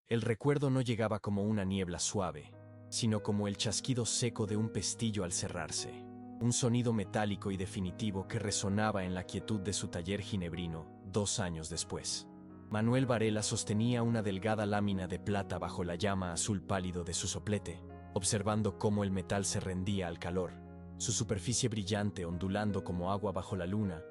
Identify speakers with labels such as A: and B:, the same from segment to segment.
A: El recuerdo no llegaba como una niebla suave, sino como el chasquido seco de un pestillo al cerrarse. Un sonido metálico y definitivo que resonaba en la quietud de su taller ginebrino 2 años después. Manuel Varela sostenía una delgada lámina de plata bajo la llama azul pálido de su soplete, observando cómo el metal se rendía al calor, su superficie brillante ondulando como agua bajo la luna,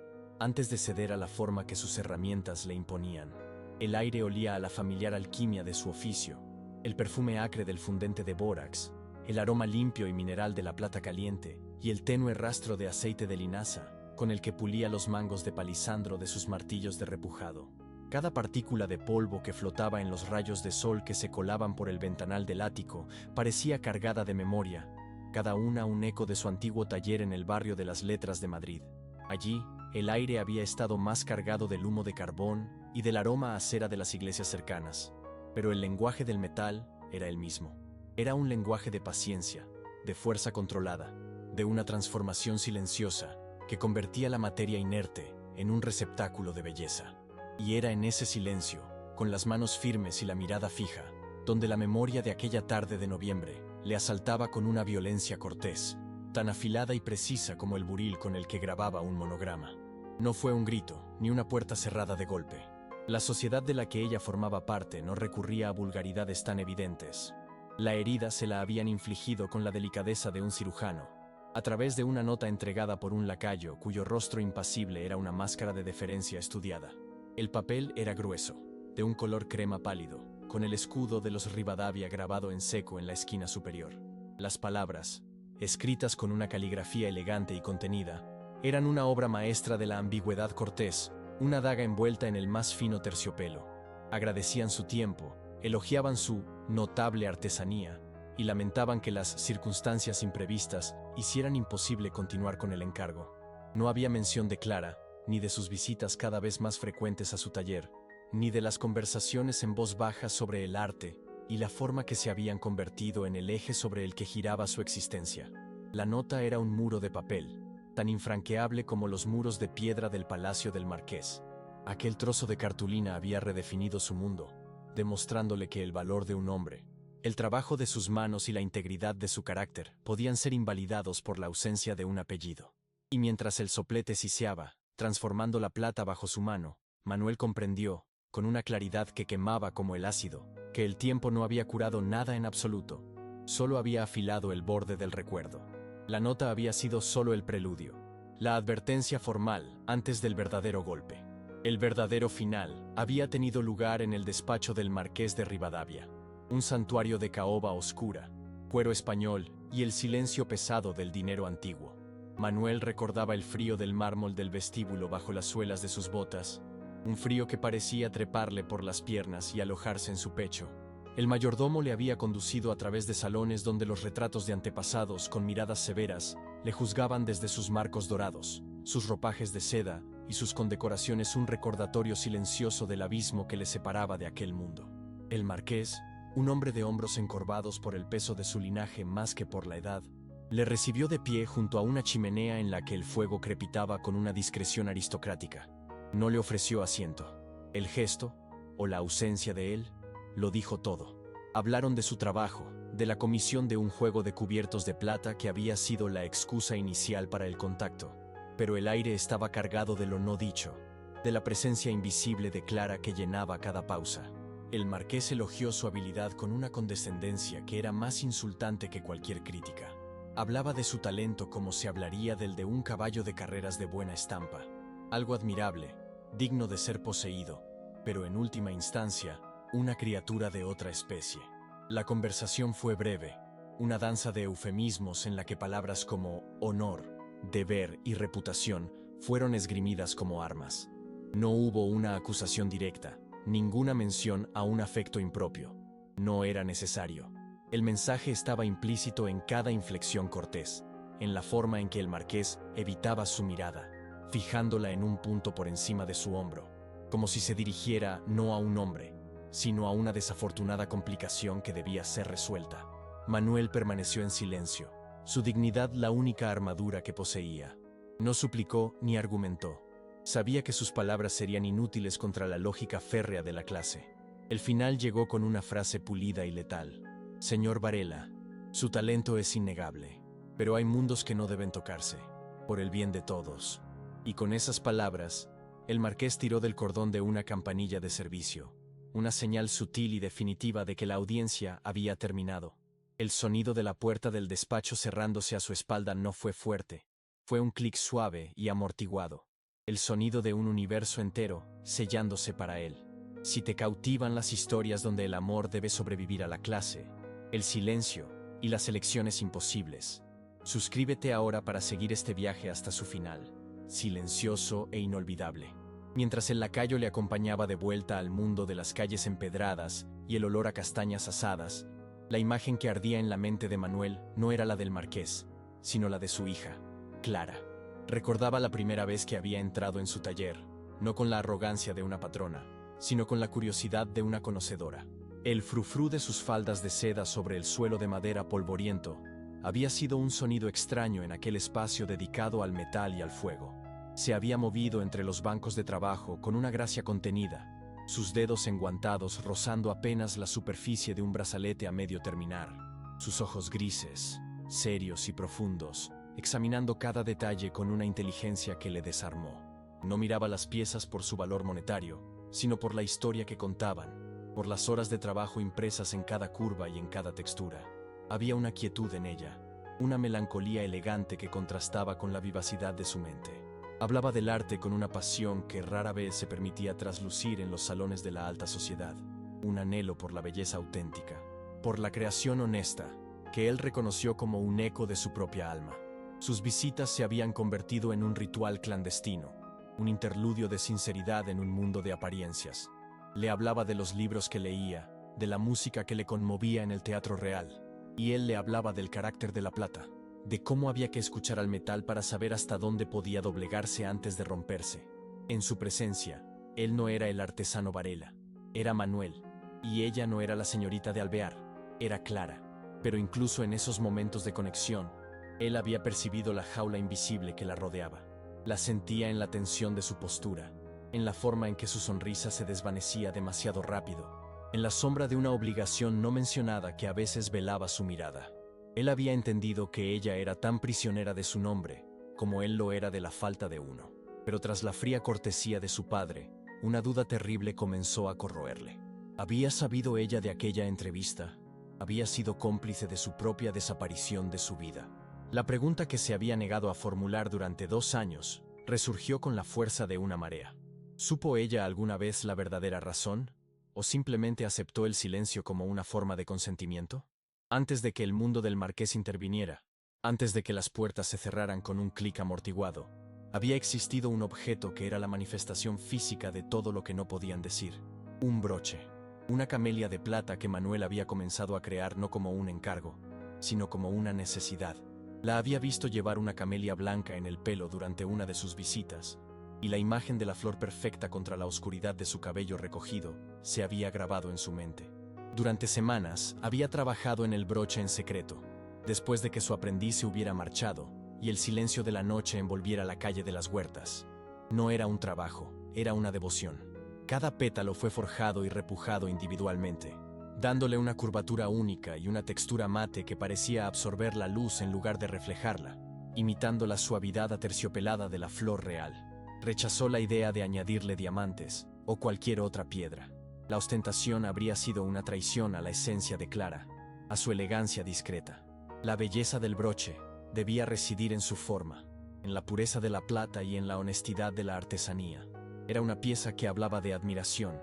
A: antes de ceder a la forma que sus herramientas le imponían. El aire olía a la familiar alquimia de su oficio, el perfume acre del fundente de bórax, el aroma limpio y mineral de la plata caliente y el tenue rastro de aceite de linaza con el que pulía los mangos de palisandro de sus martillos de repujado. Cada partícula de polvo que flotaba en los rayos de sol que se colaban por el ventanal del ático parecía cargada de memoria, cada una un eco de su antiguo taller en el barrio de las Letras de Madrid. Allí, el aire había estado más cargado del humo de carbón y del aroma a cera de las iglesias cercanas, pero el lenguaje del metal era el mismo. Era un lenguaje de paciencia, de fuerza controlada, de una transformación silenciosa que convertía la materia inerte en un receptáculo de belleza. Y era en ese silencio, con las manos firmes y la mirada fija, donde la memoria de aquella tarde de noviembre le asaltaba con una violencia cortés, tan afilada y precisa como el buril con el que grababa un monograma. No fue un grito, ni una puerta cerrada de golpe. La sociedad de la que ella formaba parte no recurría a vulgaridades tan evidentes. La herida se la habían infligido con la delicadeza de un cirujano, a través de una nota entregada por un lacayo cuyo rostro impasible era una máscara de deferencia estudiada. El papel era grueso, de un color crema pálido, con el escudo de los Rivadavia grabado en seco en la esquina superior. Las palabras, escritas con una caligrafía elegante y contenida, eran una obra maestra de la ambigüedad cortés, una daga envuelta en el más fino terciopelo. Agradecían su tiempo, elogiaban su notable artesanía y lamentaban que las circunstancias imprevistas hicieran imposible continuar con el encargo. No había mención de Clara, ni de sus visitas cada vez más frecuentes a su taller, ni de las conversaciones en voz baja sobre el arte y la forma que se habían convertido en el eje sobre el que giraba su existencia. La nota era un muro de papel, tan infranqueable como los muros de piedra del palacio del marqués. Aquel trozo de cartulina había redefinido su mundo, demostrándole que el valor de un hombre, el trabajo de sus manos y la integridad de su carácter podían ser invalidados por la ausencia de un apellido. Y mientras el soplete siseaba, transformando la plata bajo su mano, Manuel comprendió, con una claridad que quemaba como el ácido, que el tiempo no había curado nada en absoluto, solo había afilado el borde del recuerdo. La nota había sido solo el preludio, la advertencia formal antes del verdadero golpe. El verdadero final había tenido lugar en el despacho del marqués de Rivadavia, un santuario de caoba oscura, cuero español y el silencio pesado del dinero antiguo. Manuel recordaba el frío del mármol del vestíbulo bajo las suelas de sus botas, un frío que parecía treparle por las piernas y alojarse en su pecho. El mayordomo le había conducido a través de salones donde los retratos de antepasados con miradas severas le juzgaban desde sus marcos dorados, sus ropajes de seda y sus condecoraciones un recordatorio silencioso del abismo que le separaba de aquel mundo. El marqués, un hombre de hombros encorvados por el peso de su linaje más que por la edad, le recibió de pie junto a una chimenea en la que el fuego crepitaba con una discreción aristocrática. No le ofreció asiento. El gesto, o la ausencia de él, lo dijo todo. Hablaron de su trabajo, de la comisión de un juego de cubiertos de plata que había sido la excusa inicial para el contacto. Pero el aire estaba cargado de lo no dicho, de la presencia invisible de Clara que llenaba cada pausa. El marqués elogió su habilidad con una condescendencia que era más insultante que cualquier crítica. Hablaba de su talento como se hablaría del de un caballo de carreras de buena estampa, algo admirable, digno de ser poseído, pero en última instancia, una criatura de otra especie. La conversación fue breve, una danza de eufemismos en la que palabras como honor, deber y reputación fueron esgrimidas como armas. No hubo una acusación directa, ninguna mención a un afecto impropio. No era necesario. El mensaje estaba implícito en cada inflexión cortés, en la forma en que el marqués evitaba su mirada, fijándola en un punto por encima de su hombro, como si se dirigiera no a un hombre, sino a una desafortunada complicación que debía ser resuelta. Manuel permaneció en silencio, su dignidad la única armadura que poseía. No suplicó ni argumentó. Sabía que sus palabras serían inútiles contra la lógica férrea de la clase. El final llegó con una frase pulida y letal. Señor Varela, su talento es innegable, pero hay mundos que no deben tocarse, por el bien de todos. Y con esas palabras, el marqués tiró del cordón de una campanilla de servicio, una señal sutil y definitiva de que la audiencia había terminado. El sonido de la puerta del despacho cerrándose a su espalda no fue fuerte, fue un clic suave y amortiguado. El sonido de un universo entero sellándose para él. Si te cautivan las historias donde el amor debe sobrevivir a la clase, el silencio y las elecciones imposibles, suscríbete ahora para seguir este viaje hasta su final, silencioso e inolvidable. Mientras el lacayo le acompañaba de vuelta al mundo de las calles empedradas y el olor a castañas asadas, la imagen que ardía en la mente de Manuel no era la del marqués, sino la de su hija, Clara. Recordaba la primera vez que había entrado en su taller, no con la arrogancia de una patrona, sino con la curiosidad de una conocedora. El frufrú de sus faldas de seda sobre el suelo de madera polvoriento había sido un sonido extraño en aquel espacio dedicado al metal y al fuego. Se había movido entre los bancos de trabajo con una gracia contenida, sus dedos enguantados rozando apenas la superficie de un brazalete a medio terminar, sus ojos grises, serios y profundos, examinando cada detalle con una inteligencia que le desarmó. No miraba las piezas por su valor monetario, sino por la historia que contaban, por las horas de trabajo impresas en cada curva y en cada textura. Había una quietud en ella, una melancolía elegante que contrastaba con la vivacidad de su mente. Hablaba del arte con una pasión que rara vez se permitía traslucir en los salones de la alta sociedad, un anhelo por la belleza auténtica, por la creación honesta, que él reconoció como un eco de su propia alma. Sus visitas se habían convertido en un ritual clandestino, un interludio de sinceridad en un mundo de apariencias. Le hablaba de los libros que leía, de la música que le conmovía en el teatro real, y él le hablaba del carácter de la plata, de cómo había que escuchar al metal para saber hasta dónde podía doblegarse antes de romperse. En su presencia, él no era el artesano Varela, era Manuel, y ella no era la señorita de Alvear, era Clara. Pero incluso en esos momentos de conexión, él había percibido la jaula invisible que la rodeaba. La sentía en la tensión de su postura, en la forma en que su sonrisa se desvanecía demasiado rápido, en la sombra de una obligación no mencionada que a veces velaba su mirada. Él había entendido que ella era tan prisionera de su nombre, como él lo era de la falta de uno. Pero tras la fría cortesía de su padre, una duda terrible comenzó a corroerle. ¿Había sabido ella de aquella entrevista? ¿Había sido cómplice de su propia desaparición de su vida? La pregunta que se había negado a formular durante 2 años resurgió con la fuerza de una marea. ¿Supo ella alguna vez la verdadera razón? ¿O simplemente aceptó el silencio como una forma de consentimiento? Antes de que el mundo del marqués interviniera, antes de que las puertas se cerraran con un clic amortiguado, había existido un objeto que era la manifestación física de todo lo que no podían decir. Un broche, una camelia de plata que Manuel había comenzado a crear no como un encargo, sino como una necesidad. La había visto llevar una camelia blanca en el pelo durante una de sus visitas, y la imagen de la flor perfecta contra la oscuridad de su cabello recogido se había grabado en su mente. Durante semanas había trabajado en el broche en secreto, después de que su aprendiz se hubiera marchado y el silencio de la noche envolviera la calle de las Huertas. No era un trabajo, era una devoción. Cada pétalo fue forjado y repujado individualmente, dándole una curvatura única y una textura mate que parecía absorber la luz en lugar de reflejarla, imitando la suavidad aterciopelada de la flor real. Rechazó la idea de añadirle diamantes o cualquier otra piedra. La ostentación habría sido una traición a la esencia de Clara, a su elegancia discreta. La belleza del broche debía residir en su forma, en la pureza de la plata y en la honestidad de la artesanía. Era una pieza que hablaba de admiración,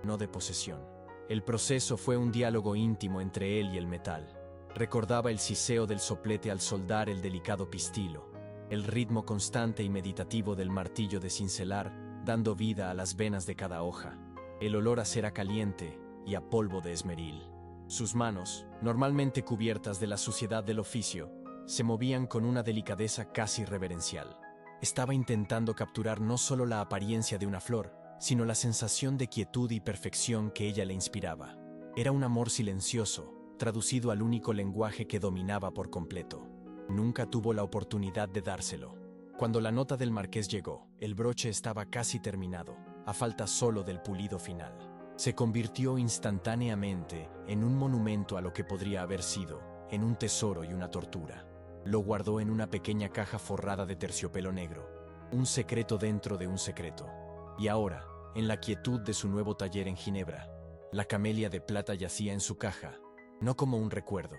A: no de posesión. El proceso fue un diálogo íntimo entre él y el metal. Recordaba el siseo del soplete al soldar el delicado pistilo, el ritmo constante y meditativo del martillo de cincelar, dando vida a las venas de cada hoja, el olor a cera caliente y a polvo de esmeril. Sus manos, normalmente cubiertas de la suciedad del oficio, se movían con una delicadeza casi reverencial. Estaba intentando capturar no solo la apariencia de una flor, sino la sensación de quietud y perfección que ella le inspiraba. Era un amor silencioso, traducido al único lenguaje que dominaba por completo. Nunca tuvo la oportunidad de dárselo. Cuando la nota del marqués llegó, el broche estaba casi terminado, a falta solo del pulido final. Se convirtió instantáneamente en un monumento a lo que podría haber sido, en un tesoro y una tortura. Lo guardó en una pequeña caja forrada de terciopelo negro, un secreto dentro de un secreto. Y ahora, en la quietud de su nuevo taller en Ginebra, la camelia de plata yacía en su caja, no como un recuerdo,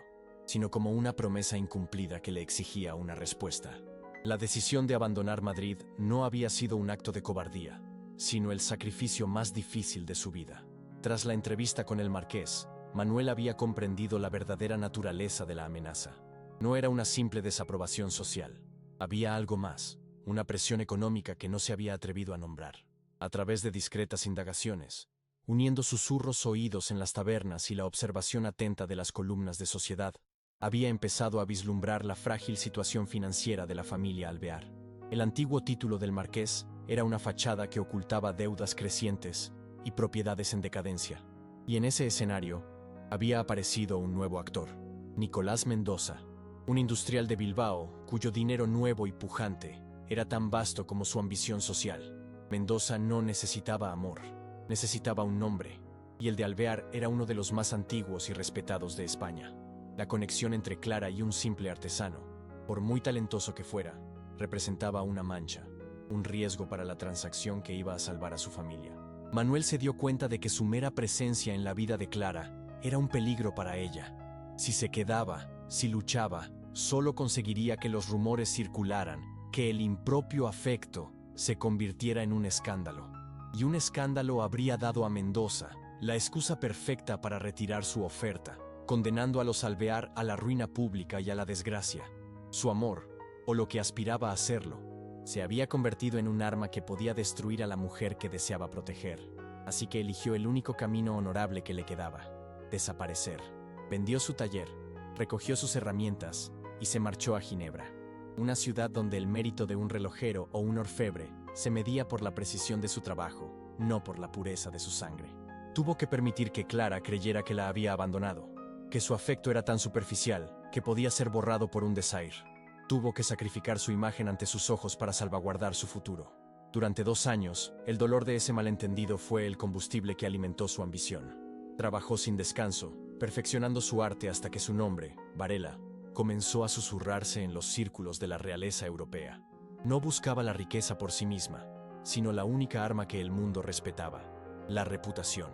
A: sino como una promesa incumplida que le exigía una respuesta. La decisión de abandonar Madrid no había sido un acto de cobardía, sino el sacrificio más difícil de su vida. Tras la entrevista con el marqués, Manuel había comprendido la verdadera naturaleza de la amenaza. No era una simple desaprobación social. Había algo más, una presión económica que no se había atrevido a nombrar. A través de discretas indagaciones, uniendo susurros oídos en las tabernas y la observación atenta de las columnas de sociedad, había empezado a vislumbrar la frágil situación financiera de la familia Alvear. El antiguo título del marqués era una fachada que ocultaba deudas crecientes y propiedades en decadencia. Y en ese escenario había aparecido un nuevo actor, Nicolás Mendoza, un industrial de Bilbao cuyo dinero nuevo y pujante era tan vasto como su ambición social. Mendoza no necesitaba amor, necesitaba un nombre, y el de Alvear era uno de los más antiguos y respetados de España. La conexión entre Clara y un simple artesano, por muy talentoso que fuera, representaba una mancha, un riesgo para la transacción que iba a salvar a su familia. Manuel se dio cuenta de que su mera presencia en la vida de Clara era un peligro para ella. Si se quedaba, si luchaba, solo conseguiría que los rumores circularan, que el impropio afecto se convirtiera en un escándalo. Y un escándalo habría dado a Mendoza la excusa perfecta para retirar su oferta, condenando a los Alvear a la ruina pública y a la desgracia. Su amor, o lo que aspiraba a serlo, se había convertido en un arma que podía destruir a la mujer que deseaba proteger. Así que eligió el único camino honorable que le quedaba: desaparecer. Vendió su taller, recogió sus herramientas y se marchó a Ginebra, una ciudad donde el mérito de un relojero o un orfebre se medía por la precisión de su trabajo, no por la pureza de su sangre. Tuvo que permitir que Clara creyera que la había abandonado, que su afecto era tan superficial que podía ser borrado por un desaire. Tuvo que sacrificar su imagen ante sus ojos para salvaguardar su futuro. Durante 2 años, el dolor de ese malentendido fue el combustible que alimentó su ambición. Trabajó sin descanso, perfeccionando su arte hasta que su nombre, Varela, comenzó a susurrarse en los círculos de la realeza europea. No buscaba la riqueza por sí misma, sino la única arma que el mundo respetaba: la reputación.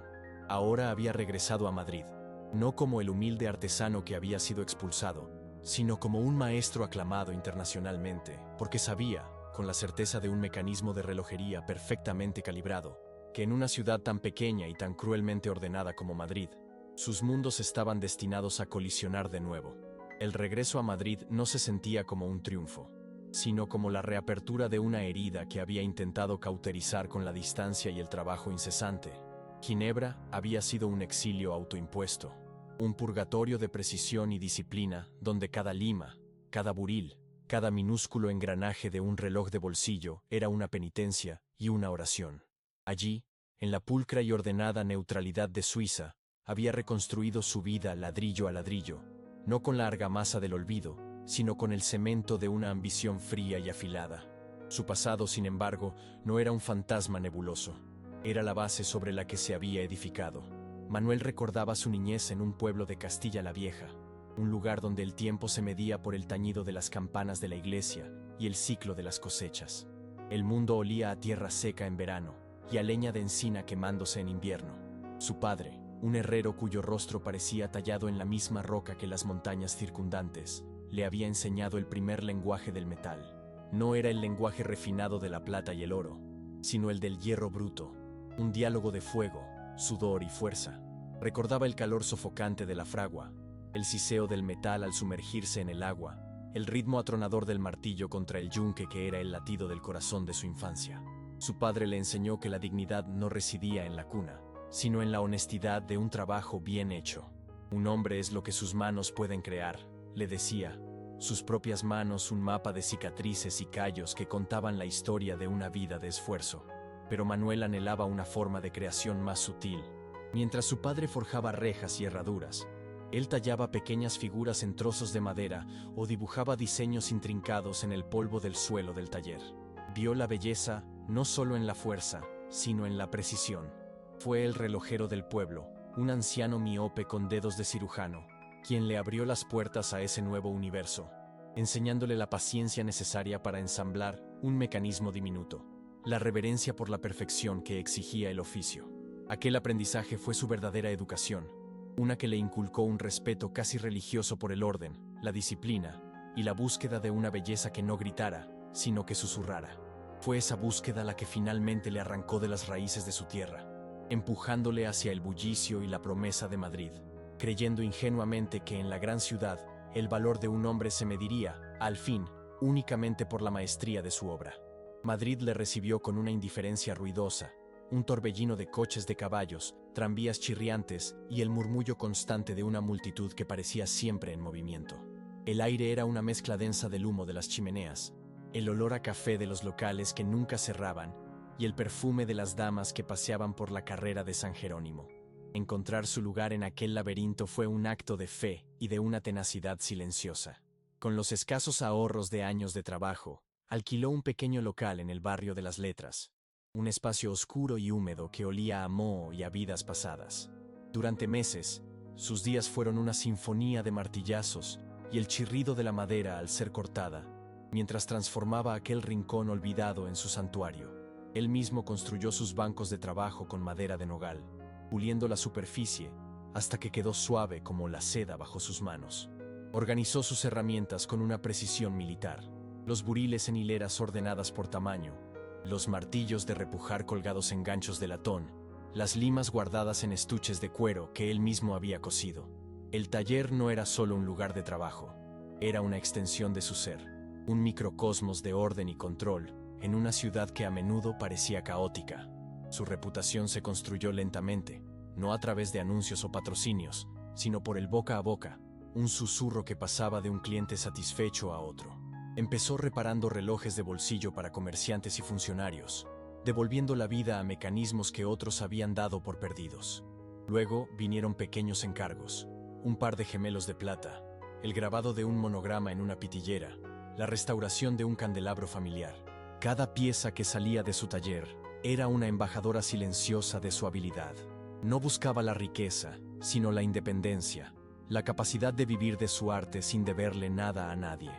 A: Ahora había regresado a Madrid, no como el humilde artesano que había sido expulsado, sino como un maestro aclamado internacionalmente, porque sabía, con la certeza de un mecanismo de relojería perfectamente calibrado, que en una ciudad tan pequeña y tan cruelmente ordenada como Madrid, sus mundos estaban destinados a colisionar de nuevo. El regreso a Madrid no se sentía como un triunfo, sino como la reapertura de una herida que había intentado cauterizar con la distancia y el trabajo incesante. Ginebra había sido un exilio autoimpuesto, un purgatorio de precisión y disciplina donde cada lima, cada buril, cada minúsculo engranaje de un reloj de bolsillo era una penitencia y una oración. Allí, en la pulcra y ordenada neutralidad de Suiza, había reconstruido su vida ladrillo a ladrillo, no con la argamasa del olvido, sino con el cemento de una ambición fría y afilada. Su pasado, sin embargo, no era un fantasma nebuloso. Era la base sobre la que se había edificado. Manuel recordaba su niñez en un pueblo de Castilla la Vieja, un lugar donde el tiempo se medía por el tañido de las campanas de la iglesia y el ciclo de las cosechas. El mundo olía a tierra seca en verano y a leña de encina quemándose en invierno. Su padre, un herrero cuyo rostro parecía tallado en la misma roca que las montañas circundantes, le había enseñado el primer lenguaje del metal. No era el lenguaje refinado de la plata y el oro, sino el del hierro bruto, un diálogo de fuego, sudor y fuerza. Recordaba el calor sofocante de la fragua, el siseo del metal al sumergirse en el agua, el ritmo atronador del martillo contra el yunque que era el latido del corazón de su infancia. Su padre le enseñó que la dignidad no residía en la cuna, sino en la honestidad de un trabajo bien hecho. Un hombre es lo que sus manos pueden crear, le decía, sus propias manos un mapa de cicatrices y callos que contaban la historia de una vida de esfuerzo. Pero Manuel anhelaba una forma de creación más sutil. Mientras su padre forjaba rejas y herraduras, él tallaba pequeñas figuras en trozos de madera o dibujaba diseños intrincados en el polvo del suelo del taller. Vio la belleza no solo en la fuerza, sino en la precisión. Fue el relojero del pueblo, un anciano miope con dedos de cirujano, quien le abrió las puertas a ese nuevo universo, enseñándole la paciencia necesaria para ensamblar un mecanismo diminuto, la reverencia por la perfección que exigía el oficio. Aquel aprendizaje fue su verdadera educación, una que le inculcó un respeto casi religioso por el orden, la disciplina y la búsqueda de una belleza que no gritara, sino que susurrara. Fue esa búsqueda la que finalmente le arrancó de las raíces de su tierra, empujándole hacia el bullicio y la promesa de Madrid, creyendo ingenuamente que en la gran ciudad el valor de un hombre se mediría, al fin, únicamente por la maestría de su obra. Madrid le recibió con una indiferencia ruidosa, un torbellino de coches de caballos, tranvías chirriantes y el murmullo constante de una multitud que parecía siempre en movimiento. El aire era una mezcla densa del humo de las chimeneas, el olor a café de los locales que nunca cerraban y el perfume de las damas que paseaban por la carrera de San Jerónimo. Encontrar su lugar en aquel laberinto fue un acto de fe y de una tenacidad silenciosa. Con los escasos ahorros de años de trabajo, alquiló un pequeño local en el barrio de las Letras, un espacio oscuro y húmedo que olía a moho y a vidas pasadas. Durante meses, sus días fueron una sinfonía de martillazos y el chirrido de la madera al ser cortada, mientras transformaba aquel rincón olvidado en su santuario. Él mismo construyó sus bancos de trabajo con madera de nogal, puliendo la superficie hasta que quedó suave como la seda bajo sus manos. Organizó sus herramientas con una precisión militar, los buriles en hileras ordenadas por tamaño, los martillos de repujar colgados en ganchos de latón, las limas guardadas en estuches de cuero que él mismo había cosido. El taller no era solo un lugar de trabajo, era una extensión de su ser, un microcosmos de orden y control en una ciudad que a menudo parecía caótica. Su reputación se construyó lentamente, no a través de anuncios o patrocinios, sino por el boca a boca, un susurro que pasaba de un cliente satisfecho a otro. Empezó reparando relojes de bolsillo para comerciantes y funcionarios, devolviendo la vida a mecanismos que otros habían dado por perdidos. Luego vinieron pequeños encargos, un par de gemelos de plata, el grabado de un monograma en una pitillera, la restauración de un candelabro familiar. Cada pieza que salía de su taller era una embajadora silenciosa de su habilidad. No buscaba la riqueza, sino la independencia, la capacidad de vivir de su arte sin deberle nada a nadie.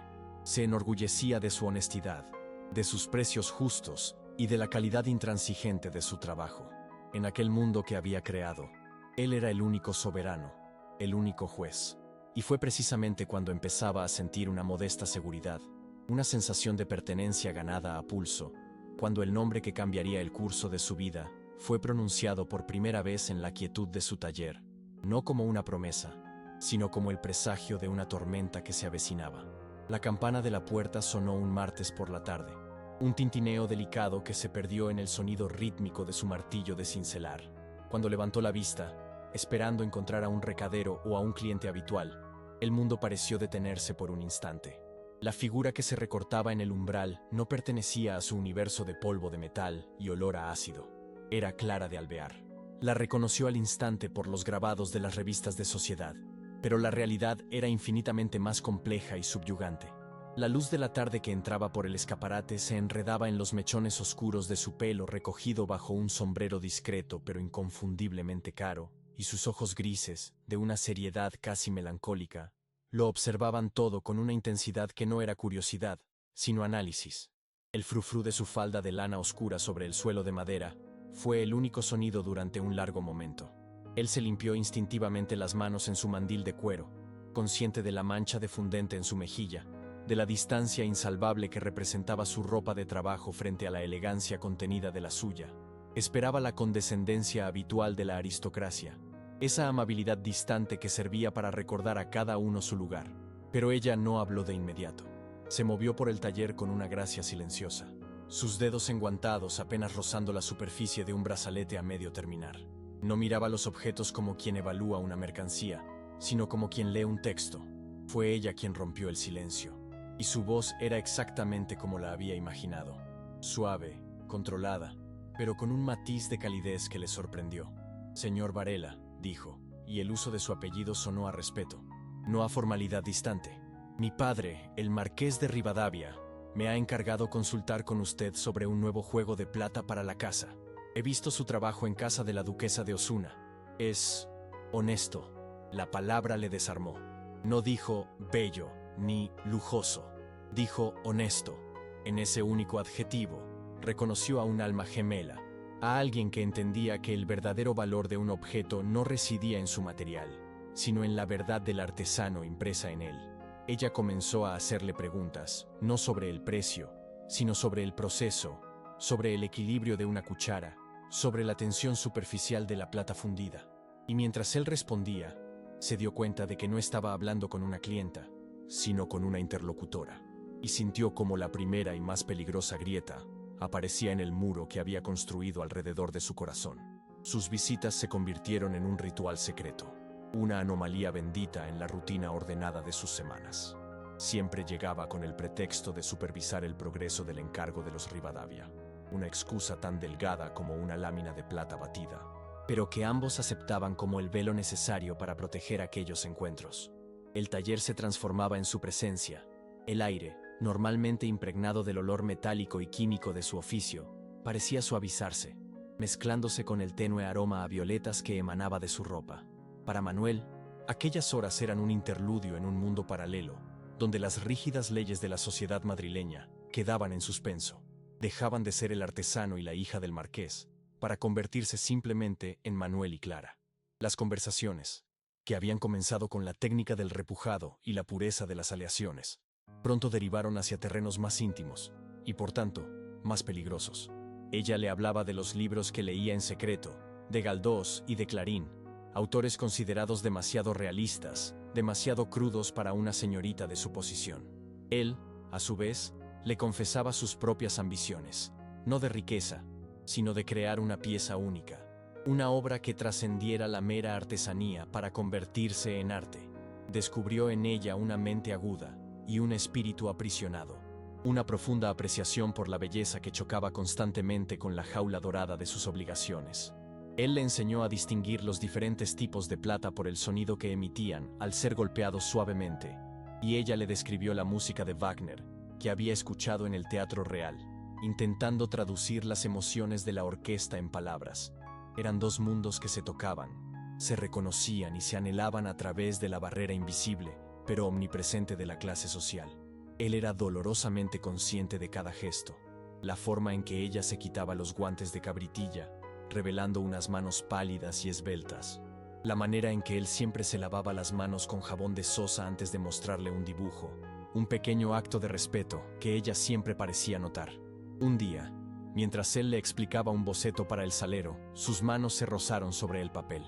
A: Se enorgullecía de su honestidad, de sus precios justos y de la calidad intransigente de su trabajo. En aquel mundo que había creado, él era el único soberano, el único juez. Y fue precisamente cuando empezaba a sentir una modesta seguridad, una sensación de pertenencia ganada a pulso, cuando el nombre que cambiaría el curso de su vida fue pronunciado por primera vez en la quietud de su taller, no como una promesa, sino como el presagio de una tormenta que se avecinaba. La campana de la puerta sonó un martes por la tarde, un tintineo delicado que se perdió en el sonido rítmico de su martillo de cincelar. Cuando levantó la vista, esperando encontrar a un recadero o a un cliente habitual, el mundo pareció detenerse por un instante. La figura que se recortaba en el umbral no pertenecía a su universo de polvo de metal y olor a ácido. Era Clara de Alvear. La reconoció al instante por los grabados de las revistas de sociedad, pero la realidad era infinitamente más compleja y subyugante. La luz de la tarde que entraba por el escaparate se enredaba en los mechones oscuros de su pelo recogido bajo un sombrero discreto pero inconfundiblemente caro, y sus ojos grises, de una seriedad casi melancólica, lo observaban todo con una intensidad que no era curiosidad, sino análisis. El frufrú de su falda de lana oscura sobre el suelo de madera fue el único sonido durante un largo momento. Él se limpió instintivamente las manos en su mandil de cuero, consciente de la mancha de fundente en su mejilla, de la distancia insalvable que representaba su ropa de trabajo frente a la elegancia contenida de la suya. Esperaba la condescendencia habitual de la aristocracia, esa amabilidad distante que servía para recordar a cada uno su lugar. Pero ella no habló de inmediato. Se movió por el taller con una gracia silenciosa, sus dedos enguantados apenas rozando la superficie de un brazalete a medio terminar. No miraba los objetos como quien evalúa una mercancía, sino como quien lee un texto. Fue ella quien rompió el silencio, y su voz era exactamente como la había imaginado. Suave, controlada, pero con un matiz de calidez que le sorprendió. «Señor Varela», dijo, y el uso de su apellido sonó a respeto, no a formalidad distante. «Mi padre, el marqués de Rivadavia, me ha encargado consultar con usted sobre un nuevo juego de plata para la casa. He visto su trabajo en casa de la duquesa de Osuna. Es honesto. La palabra le desarmó. No dijo bello ni lujoso. Dijo honesto. En ese único adjetivo, reconoció a un alma gemela, a alguien que entendía que el verdadero valor de un objeto no residía en su material, sino en la verdad del artesano impresa en él. Ella comenzó a hacerle preguntas, no sobre el precio, sino sobre el proceso, sobre el equilibrio de una cuchara, sobre la tensión superficial de la plata fundida. Y mientras él respondía, se dio cuenta de que no estaba hablando con una clienta, sino con una interlocutora, y sintió como la primera y más peligrosa grieta aparecía en el muro que había construido alrededor de su corazón. Sus visitas se convirtieron en un ritual secreto, una anomalía bendita en la rutina ordenada de sus semanas. Siempre llegaba con el pretexto de supervisar el progreso del encargo de los Rivadavia, una excusa tan delgada como una lámina de plata batida, pero que ambos aceptaban como el velo necesario para proteger aquellos encuentros. El taller se transformaba en su presencia. El aire, normalmente impregnado del olor metálico y químico de su oficio, parecía suavizarse, mezclándose con el tenue aroma a violetas que emanaba de su ropa. Para Manuel, aquellas horas eran un interludio en un mundo paralelo, donde las rígidas leyes de la sociedad madrileña quedaban en suspenso. Dejaban de ser el artesano y la hija del marqués, para convertirse simplemente en Manuel y Clara. Las conversaciones, que habían comenzado con la técnica del repujado y la pureza de las aleaciones, pronto derivaron hacia terrenos más íntimos, y por tanto, más peligrosos. Ella le hablaba de los libros que leía en secreto, de Galdós y de Clarín, autores considerados demasiado realistas, demasiado crudos para una señorita de su posición. Él, a su vez, le confesaba sus propias ambiciones, no de riqueza, sino de crear una pieza única, una obra que trascendiera la mera artesanía para convertirse en arte. Descubrió en ella una mente aguda y un espíritu aprisionado, una profunda apreciación por la belleza que chocaba constantemente con la jaula dorada de sus obligaciones. Él le enseñó a distinguir los diferentes tipos de plata por el sonido que emitían al ser golpeados suavemente, y ella le describió la música de Wagner, que había escuchado en el Teatro Real, intentando traducir las emociones de la orquesta en palabras. Eran dos mundos que se tocaban, se reconocían y se anhelaban a través de la barrera invisible, pero omnipresente de la clase social. Él era dolorosamente consciente de cada gesto, la forma en que ella se quitaba los guantes de cabritilla, revelando unas manos pálidas y esbeltas, la manera en que él siempre se lavaba las manos con jabón de sosa antes de mostrarle un dibujo, un pequeño acto de respeto que ella siempre parecía notar. Un día, mientras él le explicaba un boceto para el salero, sus manos se rozaron sobre el papel.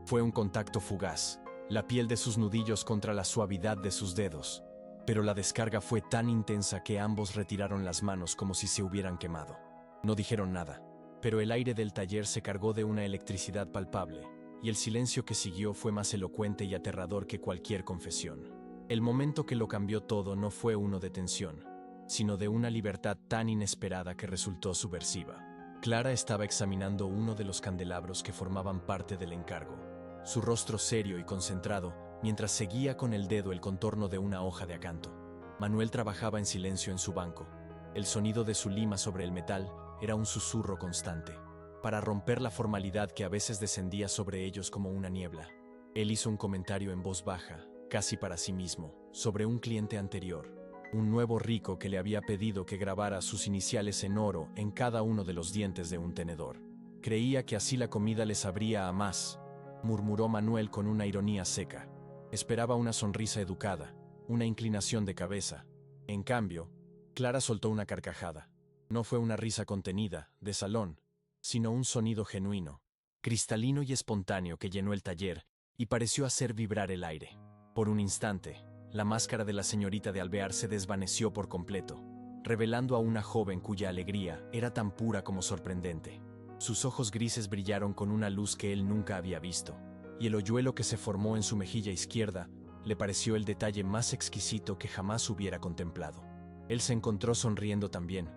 A: Fue un contacto fugaz, la piel de sus nudillos contra la suavidad de sus dedos, pero la descarga fue tan intensa que ambos retiraron las manos como si se hubieran quemado. No dijeron nada, pero el aire del taller se cargó de una electricidad palpable, y el silencio que siguió fue más elocuente y aterrador que cualquier confesión. El momento que lo cambió todo no fue uno de tensión, sino de una libertad tan inesperada que resultó subversiva. Clara estaba examinando uno de los candelabros que formaban parte del encargo, su rostro serio y concentrado, mientras seguía con el dedo el contorno de una hoja de acanto. Manuel trabajaba en silencio en su banco. El sonido de su lima sobre el metal era un susurro constante, para romper la formalidad que a veces descendía sobre ellos como una niebla. Él hizo un comentario en voz baja, casi para sí mismo, sobre un cliente anterior, un nuevo rico que le había pedido que grabara sus iniciales en oro en cada uno de los dientes de un tenedor. Creía que así la comida le sabría a más, murmuró Manuel con una ironía seca. Esperaba una sonrisa educada, una inclinación de cabeza. En cambio, Clara soltó una carcajada. No fue una risa contenida, de salón, sino un sonido genuino, cristalino y espontáneo que llenó el taller y pareció hacer vibrar el aire. Por un instante, la máscara de la señorita de Alvear se desvaneció por completo, revelando a una joven cuya alegría era tan pura como sorprendente. Sus ojos grises brillaron con una luz que él nunca había visto, y el hoyuelo que se formó en su mejilla izquierda le pareció el detalle más exquisito que jamás hubiera contemplado. Él se encontró sonriendo también,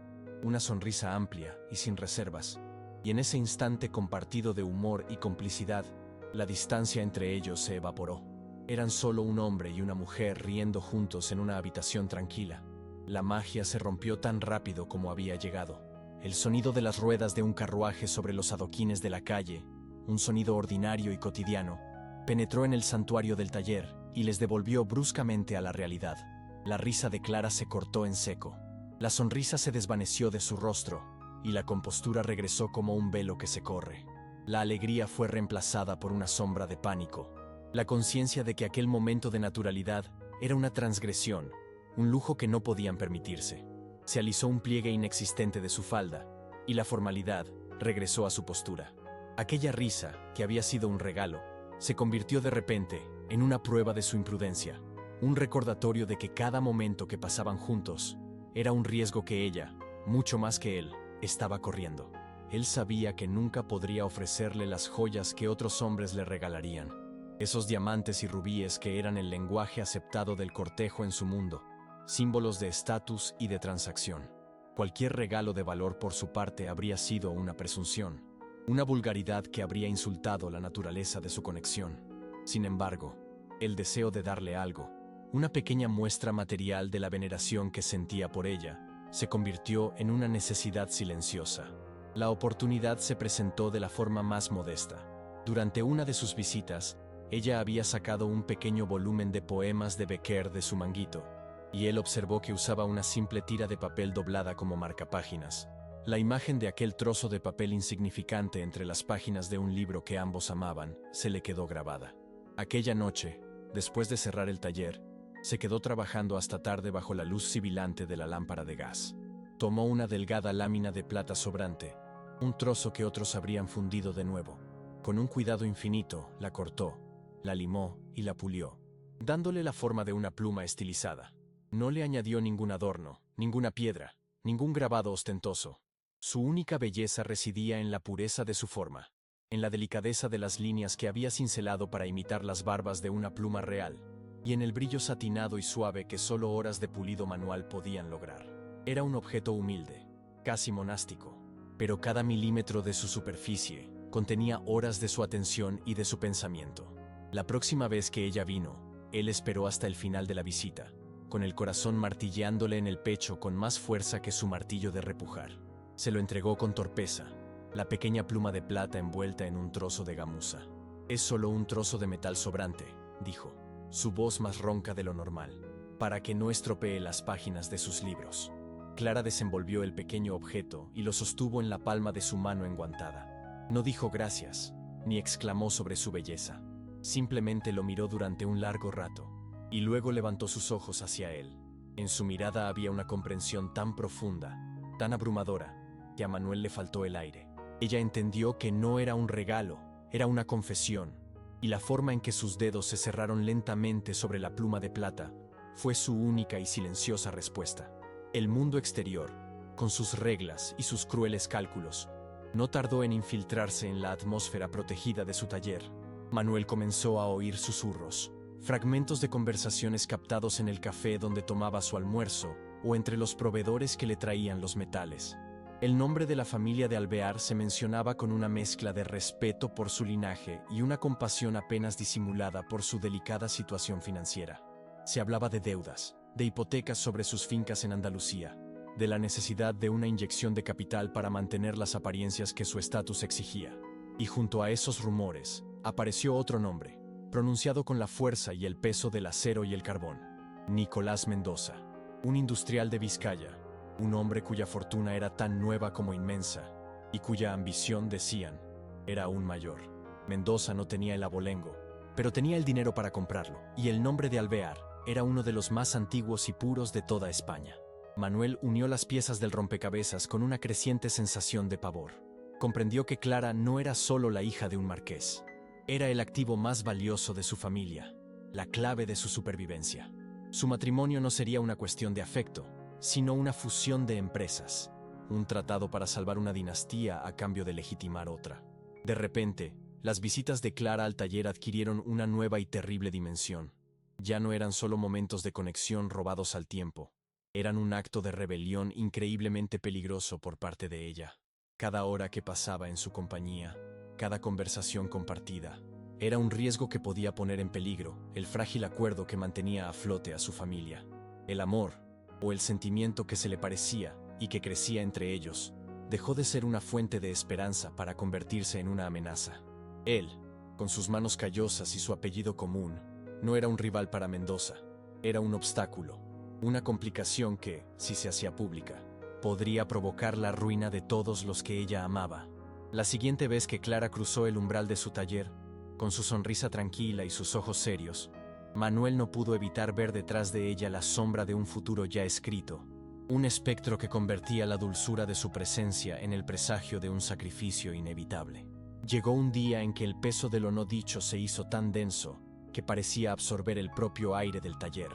A: una sonrisa amplia y sin reservas, y en ese instante compartido de humor y complicidad, la distancia entre ellos se evaporó. Eran solo un hombre y una mujer riendo juntos en una habitación tranquila. La magia se rompió tan rápido como había llegado. El sonido de las ruedas de un carruaje sobre los adoquines de la calle, un sonido ordinario y cotidiano, penetró en el santuario del taller y les devolvió bruscamente a la realidad. La risa de Clara se cortó en seco. La sonrisa se desvaneció de su rostro y la compostura regresó como un velo que se corre. La alegría fue reemplazada por una sombra de pánico. La conciencia de que aquel momento de naturalidad era una transgresión, un lujo que no podían permitirse. Se alisó un pliegue inexistente de su falda y la formalidad regresó a su postura. Aquella risa, que había sido un regalo, se convirtió de repente en una prueba de su imprudencia, un recordatorio de que cada momento que pasaban juntos era un riesgo que ella, mucho más que él, estaba corriendo. Él sabía que nunca podría ofrecerle las joyas que otros hombres le regalarían, esos diamantes y rubíes que eran el lenguaje aceptado del cortejo en su mundo, símbolos de estatus y de transacción. Cualquier regalo de valor por su parte habría sido una presunción, una vulgaridad que habría insultado la naturaleza de su conexión. Sin embargo, el deseo de darle algo, una pequeña muestra material de la veneración que sentía por ella, se convirtió en una necesidad silenciosa. La oportunidad se presentó de la forma más modesta. Durante una de sus visitas, ella había sacado un pequeño volumen de poemas de Becker de su manguito, y él observó que usaba una simple tira de papel doblada como marcapáginas. La imagen de aquel trozo de papel insignificante entre las páginas de un libro que ambos amaban se le quedó grabada. Aquella noche, después de cerrar el taller, se quedó trabajando hasta tarde bajo la luz sibilante de la lámpara de gas. Tomó una delgada lámina de plata sobrante, un trozo que otros habrían fundido de nuevo. Con un cuidado infinito, la cortó, la limó y la pulió, dándole la forma de una pluma estilizada. No le añadió ningún adorno, ninguna piedra, ningún grabado ostentoso. Su única belleza residía en la pureza de su forma, en la delicadeza de las líneas que había cincelado para imitar las barbas de una pluma real, y en el brillo satinado y suave que solo horas de pulido manual podían lograr. Era un objeto humilde, casi monástico, pero cada milímetro de su superficie contenía horas de su atención y de su pensamiento. La próxima vez que ella vino, él esperó hasta el final de la visita, con el corazón martilleándole en el pecho con más fuerza que su martillo de repujar. Se lo entregó con torpeza, la pequeña pluma de plata envuelta en un trozo de gamuza. «Es solo un trozo de metal sobrante», dijo, su voz más ronca de lo normal, «para que no estropee las páginas de sus libros». Clara desenvolvió el pequeño objeto y lo sostuvo en la palma de su mano enguantada. No dijo gracias, ni exclamó sobre su belleza. Simplemente lo miró durante un largo rato, y luego levantó sus ojos hacia él. En su mirada había una comprensión tan profunda, tan abrumadora, que a Manuel le faltó el aire. Ella entendió que no era un regalo, era una confesión, y la forma en que sus dedos se cerraron lentamente sobre la pluma de plata fue su única y silenciosa respuesta. El mundo exterior, con sus reglas y sus crueles cálculos, no tardó en infiltrarse en la atmósfera protegida de su taller. Manuel comenzó a oír susurros, fragmentos de conversaciones captados en el café donde tomaba su almuerzo o entre los proveedores que le traían los metales. El nombre de la familia de Alvear se mencionaba con una mezcla de respeto por su linaje y una compasión apenas disimulada por su delicada situación financiera. Se hablaba de deudas, de hipotecas sobre sus fincas en Andalucía, de la necesidad de una inyección de capital para mantener las apariencias que su estatus exigía. Y junto a esos rumores, apareció otro nombre, pronunciado con la fuerza y el peso del acero y el carbón: Nicolás Mendoza, un industrial de Vizcaya, un hombre cuya fortuna era tan nueva como inmensa, y cuya ambición, decían, era aún mayor. Mendoza no tenía el abolengo, pero tenía el dinero para comprarlo, y el nombre de Alvear era uno de los más antiguos y puros de toda España. Manuel unió las piezas del rompecabezas con una creciente sensación de pavor. Comprendió que Clara no era solo la hija de un marqués. Era el activo más valioso de su familia, la clave de su supervivencia. Su matrimonio no sería una cuestión de afecto, sino una fusión de empresas, un tratado para salvar una dinastía a cambio de legitimar otra. De repente, las visitas de Clara al taller adquirieron una nueva y terrible dimensión. Ya no eran solo momentos de conexión robados al tiempo, eran un acto de rebelión increíblemente peligroso por parte de ella. Cada hora que pasaba en su compañía, cada conversación compartida, era un riesgo que podía poner en peligro el frágil acuerdo que mantenía a flote a su familia. El amor, o el sentimiento que se le parecía y que crecía entre ellos, dejó de ser una fuente de esperanza para convertirse en una amenaza. Él, con sus manos callosas y su apellido común, no era un rival para Mendoza, era un obstáculo, una complicación que, si se hacía pública, podría provocar la ruina de todos los que ella amaba. La siguiente vez que Clara cruzó el umbral de su taller, con su sonrisa tranquila y sus ojos serios, Manuel no pudo evitar ver detrás de ella la sombra de un futuro ya escrito, un espectro que convertía la dulzura de su presencia en el presagio de un sacrificio inevitable. Llegó un día en que el peso de lo no dicho se hizo tan denso que parecía absorber el propio aire del taller.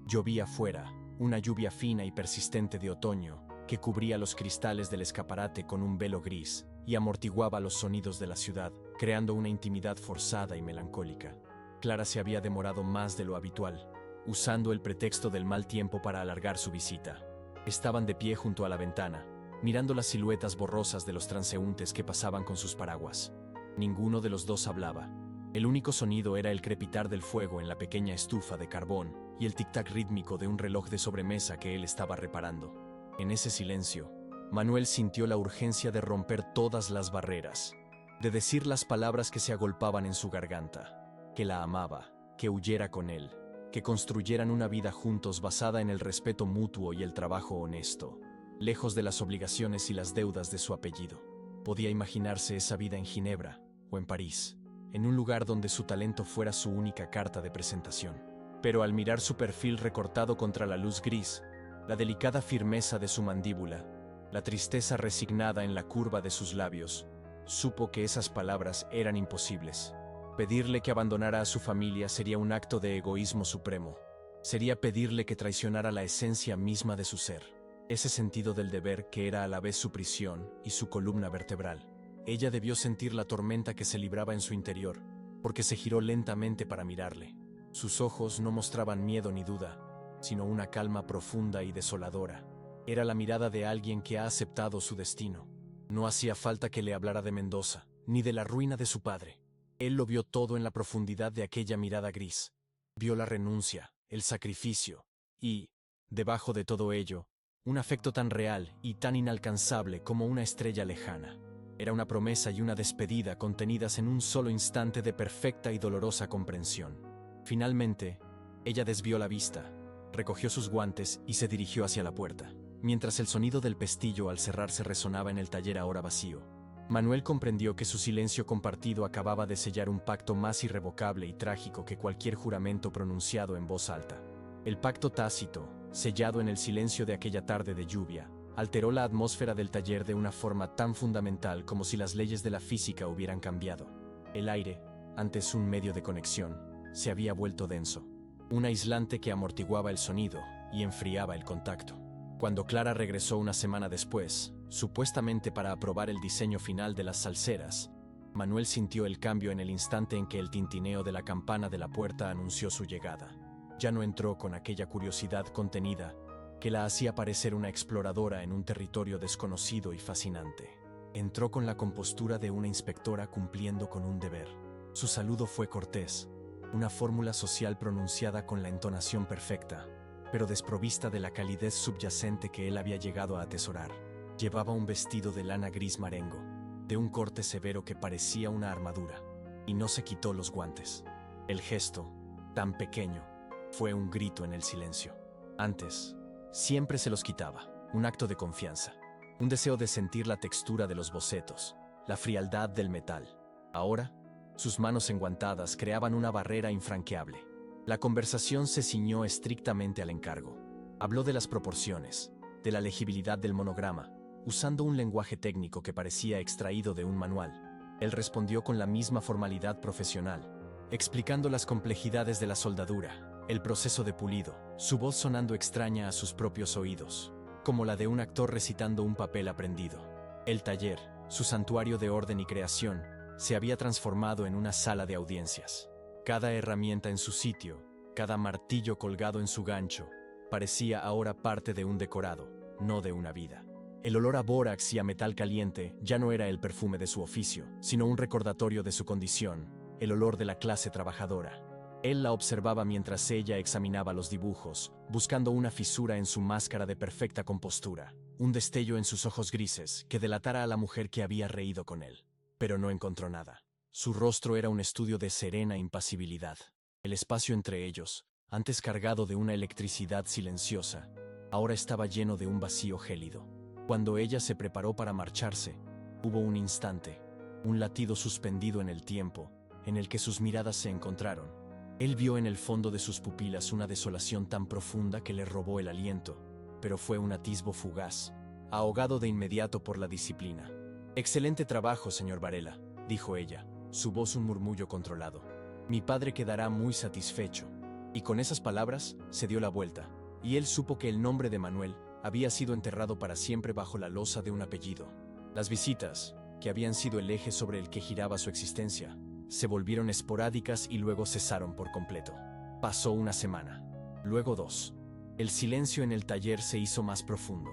A: Llovía afuera, una lluvia fina y persistente de otoño que cubría los cristales del escaparate con un velo gris y amortiguaba los sonidos de la ciudad, creando una intimidad forzada y melancólica. Clara se había demorado más de lo habitual, usando el pretexto del mal tiempo para alargar su visita. Estaban de pie junto a la ventana, mirando las siluetas borrosas de los transeúntes que pasaban con sus paraguas. Ninguno de los dos hablaba. El único sonido era el crepitar del fuego en la pequeña estufa de carbón y el tic-tac rítmico de un reloj de sobremesa que él estaba reparando. En ese silencio, Manuel sintió la urgencia de romper todas las barreras, de decir las palabras que se agolpaban en su garganta, que la amaba, que huyera con él, que construyeran una vida juntos basada en el respeto mutuo y el trabajo honesto, lejos de las obligaciones y las deudas de su apellido. Podía imaginarse esa vida en Ginebra o en París, en un lugar donde su talento fuera su única carta de presentación. Pero al mirar su perfil recortado contra la luz gris, la delicada firmeza de su mandíbula, la tristeza resignada en la curva de sus labios, supo que esas palabras eran imposibles. Pedirle que abandonara a su familia sería un acto de egoísmo supremo. Sería pedirle que traicionara la esencia misma de su ser, ese sentido del deber que era a la vez su prisión y su columna vertebral. Ella debió sentir la tormenta que se libraba en su interior, porque se giró lentamente para mirarle. Sus ojos no mostraban miedo ni duda, sino una calma profunda y desoladora. Era la mirada de alguien que ha aceptado su destino. No hacía falta que le hablara de Mendoza, ni de la ruina de su padre. Él lo vio todo en la profundidad de aquella mirada gris. Vio la renuncia, el sacrificio, y, debajo de todo ello, un afecto tan real y tan inalcanzable como una estrella lejana. Era una promesa y una despedida contenidas en un solo instante de perfecta y dolorosa comprensión. Finalmente, ella desvió la vista, recogió sus guantes y se dirigió hacia la puerta, mientras el sonido del pestillo al cerrarse resonaba en el taller ahora vacío. Manuel comprendió que su silencio compartido acababa de sellar un pacto más irrevocable y trágico que cualquier juramento pronunciado en voz alta. El pacto tácito, sellado en el silencio de aquella tarde de lluvia, alteró la atmósfera del taller de una forma tan fundamental como si las leyes de la física hubieran cambiado. El aire, antes un medio de conexión, se había vuelto denso, un aislante que amortiguaba el sonido y enfriaba el contacto. Cuando Clara regresó una semana después, supuestamente para aprobar el diseño final de las salseras, Manuel sintió el cambio en el instante en que el tintineo de la campana de la puerta anunció su llegada. Ya no entró con aquella curiosidad contenida que la hacía parecer una exploradora en un territorio desconocido y fascinante. Entró con la compostura de una inspectora cumpliendo con un deber. Su saludo fue cortés, una fórmula social pronunciada con la entonación perfecta, pero desprovista de la calidez subyacente que él había llegado a atesorar. Llevaba un vestido de lana gris marengo, de un corte severo que parecía una armadura, y no se quitó los guantes. El gesto, tan pequeño, fue un grito en el silencio. Antes, siempre se los quitaba, un acto de confianza, un deseo de sentir la textura de los bocetos, la frialdad del metal. Ahora, sus manos enguantadas creaban una barrera infranqueable. La conversación se ciñó estrictamente al encargo. Habló de las proporciones, de la legibilidad del monograma, usando un lenguaje técnico que parecía extraído de un manual. Él respondió con la misma formalidad profesional, explicando las complejidades de la soldadura, el proceso de pulido, su voz sonando extraña a sus propios oídos, como la de un actor recitando un papel aprendido. El taller, su santuario de orden y creación, se había transformado en una sala de audiencias. Cada herramienta en su sitio, cada martillo colgado en su gancho, parecía ahora parte de un decorado, no de una vida. El olor a bórax y a metal caliente ya no era el perfume de su oficio, sino un recordatorio de su condición, el olor de la clase trabajadora. Él la observaba mientras ella examinaba los dibujos, buscando una fisura en su máscara de perfecta compostura. un destello en sus ojos grises que delatara a la mujer que había reído con él. Pero no encontró nada. Su rostro era un estudio de serena impasibilidad. El espacio entre ellos, antes cargado de una electricidad silenciosa, ahora estaba lleno de un vacío gélido. Cuando ella se preparó para marcharse, hubo un instante, un latido suspendido en el tiempo, en el que sus miradas se encontraron. Él vio en el fondo de sus pupilas una desolación tan profunda que le robó el aliento, pero fue un atisbo fugaz, ahogado de inmediato por la disciplina. «Excelente trabajo, señor Varela», dijo ella, su voz un murmullo controlado. «Mi padre quedará muy satisfecho». Y con esas palabras, se dio la vuelta, y él supo que el nombre de Manuel había sido enterrado para siempre bajo la losa de un apellido. Las visitas, que habían sido el eje sobre el que giraba su existencia, se volvieron esporádicas y luego cesaron por completo. Pasó una semana, luego 2. El silencio en el taller se hizo más profundo.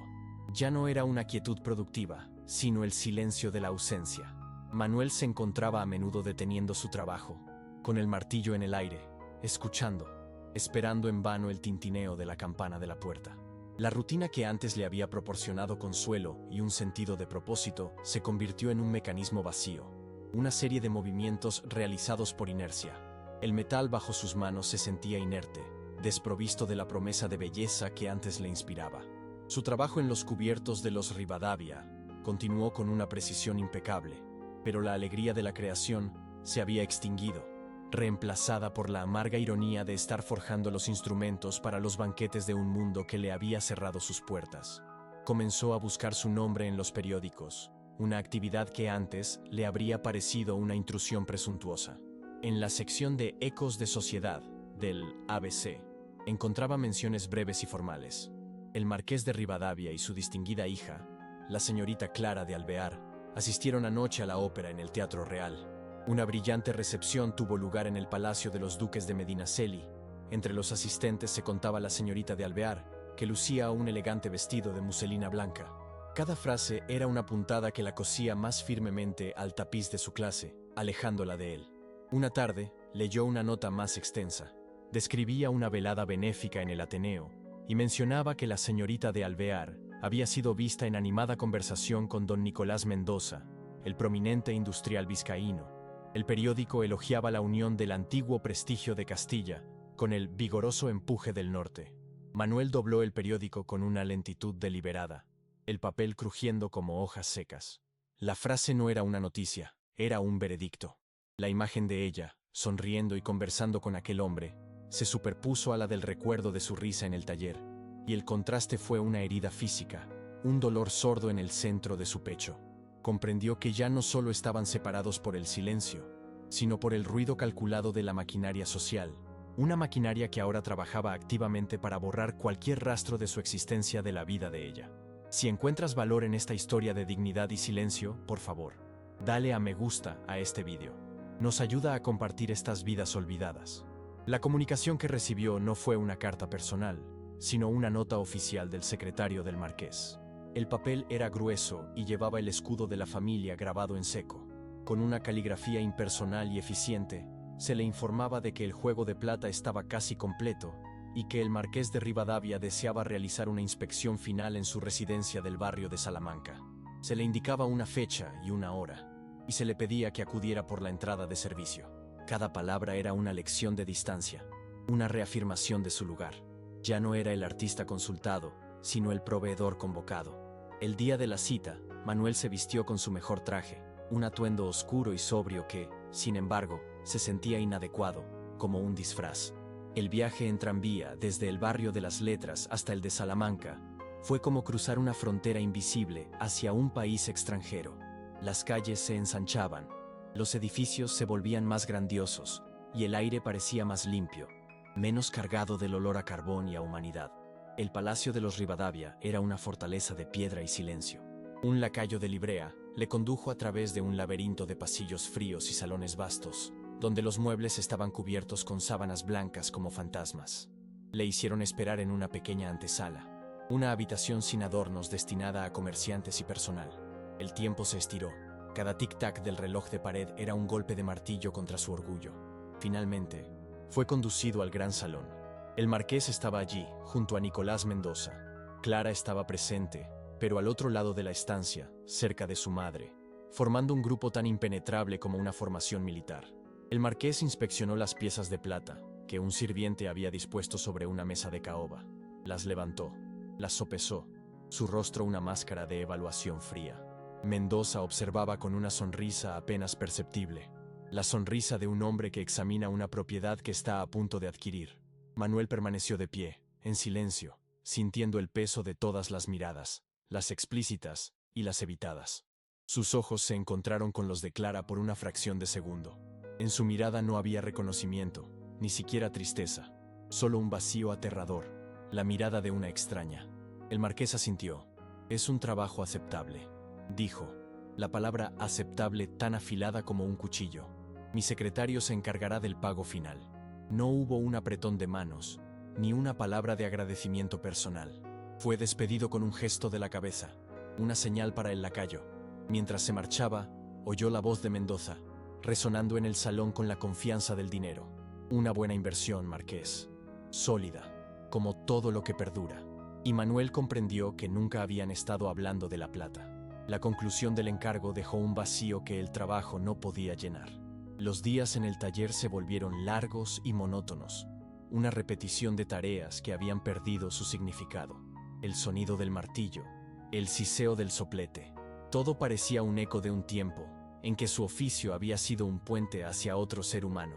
A: Ya no era una quietud productiva, sino el silencio de la ausencia. Manuel se encontraba a menudo deteniendo su trabajo, con el martillo en el aire, escuchando, esperando en vano el tintineo de la campana de la puerta. La rutina que antes le había proporcionado consuelo y un sentido de propósito se convirtió en un mecanismo vacío, una serie de movimientos realizados por inercia. El metal bajo sus manos se sentía inerte, desprovisto de la promesa de belleza que antes le inspiraba. Su trabajo en los cubiertos de los Rivadavia continuó con una precisión impecable, pero la alegría de la creación se había extinguido, reemplazada por la amarga ironía de estar forjando los instrumentos para los banquetes de un mundo que le había cerrado sus puertas. Comenzó a buscar su nombre en los periódicos, una actividad que antes le habría parecido una intrusión presuntuosa. En la sección de Ecos de Sociedad, del ABC, encontraba menciones breves y formales. El marqués de Rivadavia y su distinguida hija, la señorita Clara de Alvear, asistieron anoche a la ópera en el Teatro Real. Una brillante recepción tuvo lugar en el Palacio de los Duques de Medinaceli. Entre los asistentes se contaba la señorita de Alvear, que lucía un elegante vestido de muselina blanca. Cada frase era una puntada que la cosía más firmemente al tapiz de su clase, alejándola de él. Una tarde, leyó una nota más extensa. Describía una velada benéfica en el Ateneo, y mencionaba que la señorita de Alvear había sido vista en animada conversación con don Nicolás Mendoza, el prominente industrial vizcaíno. El periódico elogiaba la unión del antiguo prestigio de Castilla con el vigoroso empuje del norte. Manuel dobló el periódico con una lentitud deliberada, el papel crujiendo como hojas secas. La frase no era una noticia, era un veredicto. La imagen de ella, sonriendo y conversando con aquel hombre, se superpuso a la del recuerdo de su risa en el taller, y el contraste fue una herida física, un dolor sordo en el centro de su pecho. Comprendió que ya no solo estaban separados por el silencio, sino por el ruido calculado de la maquinaria social, una maquinaria que ahora trabajaba activamente para borrar cualquier rastro de su existencia de la vida de ella. Si encuentras valor en esta historia de dignidad y silencio, por favor, dale a me gusta a este vídeo. Nos ayuda a compartir estas vidas olvidadas. La comunicación que recibió no fue una carta personal, sino una nota oficial del secretario del marqués. El papel era grueso y llevaba el escudo de la familia grabado en seco. Con una caligrafía impersonal y eficiente, se le informaba de que el juego de plata estaba casi completo y que el marqués de Rivadavia deseaba realizar una inspección final en su residencia del barrio de Salamanca. Se le indicaba una fecha y una hora, y se le pedía que acudiera por la entrada de servicio. Cada palabra era una lección de distancia, una reafirmación de su lugar. Ya no era el artista consultado, sino el proveedor convocado. El día de la cita, Manuel se vistió con su mejor traje, un atuendo oscuro y sobrio que, sin embargo, se sentía inadecuado, como un disfraz. El viaje en tranvía desde el barrio de las Letras hasta el de Salamanca fue como cruzar una frontera invisible hacia un país extranjero. Las calles se ensanchaban, los edificios se volvían más grandiosos y el aire parecía más limpio, menos cargado del olor a carbón y a humanidad. El Palacio de los Rivadavia era una fortaleza de piedra y silencio. Un lacayo de Librea le condujo a través de un laberinto de pasillos fríos y salones vastos, donde los muebles estaban cubiertos con sábanas blancas como fantasmas. Le hicieron esperar en una pequeña antesala, una habitación sin adornos destinada a comerciantes y personal. El tiempo se estiró. Cada tic-tac del reloj de pared era un golpe de martillo contra su orgullo. Finalmente, fue conducido al gran salón. El marqués estaba allí, junto a Nicolás Mendoza. Clara estaba presente, pero al otro lado de la estancia, cerca de su madre, formando un grupo tan impenetrable como una formación militar. El marqués inspeccionó las piezas de plata que un sirviente había dispuesto sobre una mesa de caoba. Las levantó, las sopesó, su rostro una máscara de evaluación fría. Mendoza observaba con una sonrisa apenas perceptible, la sonrisa de un hombre que examina una propiedad que está a punto de adquirir. Manuel permaneció de pie, en silencio, sintiendo el peso de todas las miradas, las explícitas y las evitadas. Sus ojos se encontraron con los de Clara por una fracción de segundo. En su mirada no había reconocimiento, ni siquiera tristeza, solo un vacío aterrador, la mirada de una extraña. El marqués asintió. «Es un trabajo aceptable», dijo, la palabra aceptable tan afilada como un cuchillo. «Mi secretario se encargará del pago final». No hubo un apretón de manos, ni una palabra de agradecimiento personal. Fue despedido con un gesto de la cabeza, una señal para el lacayo. Mientras se marchaba, oyó la voz de Mendoza, resonando en el salón con la confianza del dinero. «Una buena inversión, marqués. Sólida, como todo lo que perdura». Y Manuel comprendió que nunca habían estado hablando de la plata. La conclusión del encargo dejó un vacío que el trabajo no podía llenar. Los días en el taller se volvieron largos y monótonos, una repetición de tareas que habían perdido su significado. El sonido del martillo, el siseo del soplete, todo parecía un eco de un tiempo en que su oficio había sido un puente hacia otro ser humano,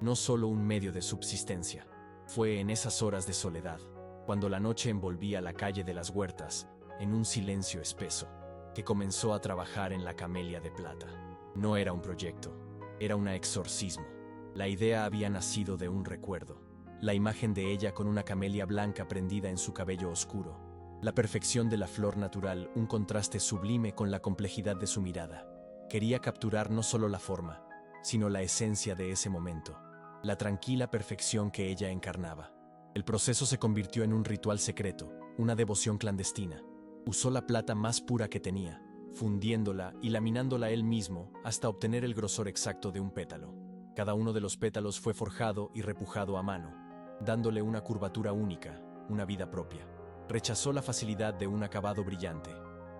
A: no solo un medio de subsistencia. Fue en esas horas de soledad, cuando la noche envolvía la calle de las Huertas en un silencio espeso, que comenzó a trabajar en la camelia de plata. No era un proyecto, era un exorcismo. La idea había nacido de un recuerdo, la imagen de ella con una camelia blanca prendida en su cabello oscuro, la perfección de la flor natural, un contraste sublime con la complejidad de su mirada. Quería capturar no solo la forma, sino la esencia de ese momento, la tranquila perfección que ella encarnaba. El proceso se convirtió en un ritual secreto, una devoción clandestina. Usó la plata más pura que tenía, fundiéndola y laminándola él mismo hasta obtener el grosor exacto de un pétalo. Cada uno de los pétalos fue forjado y repujado a mano, dándole una curvatura única, una vida propia. Rechazó la facilidad de un acabado brillante.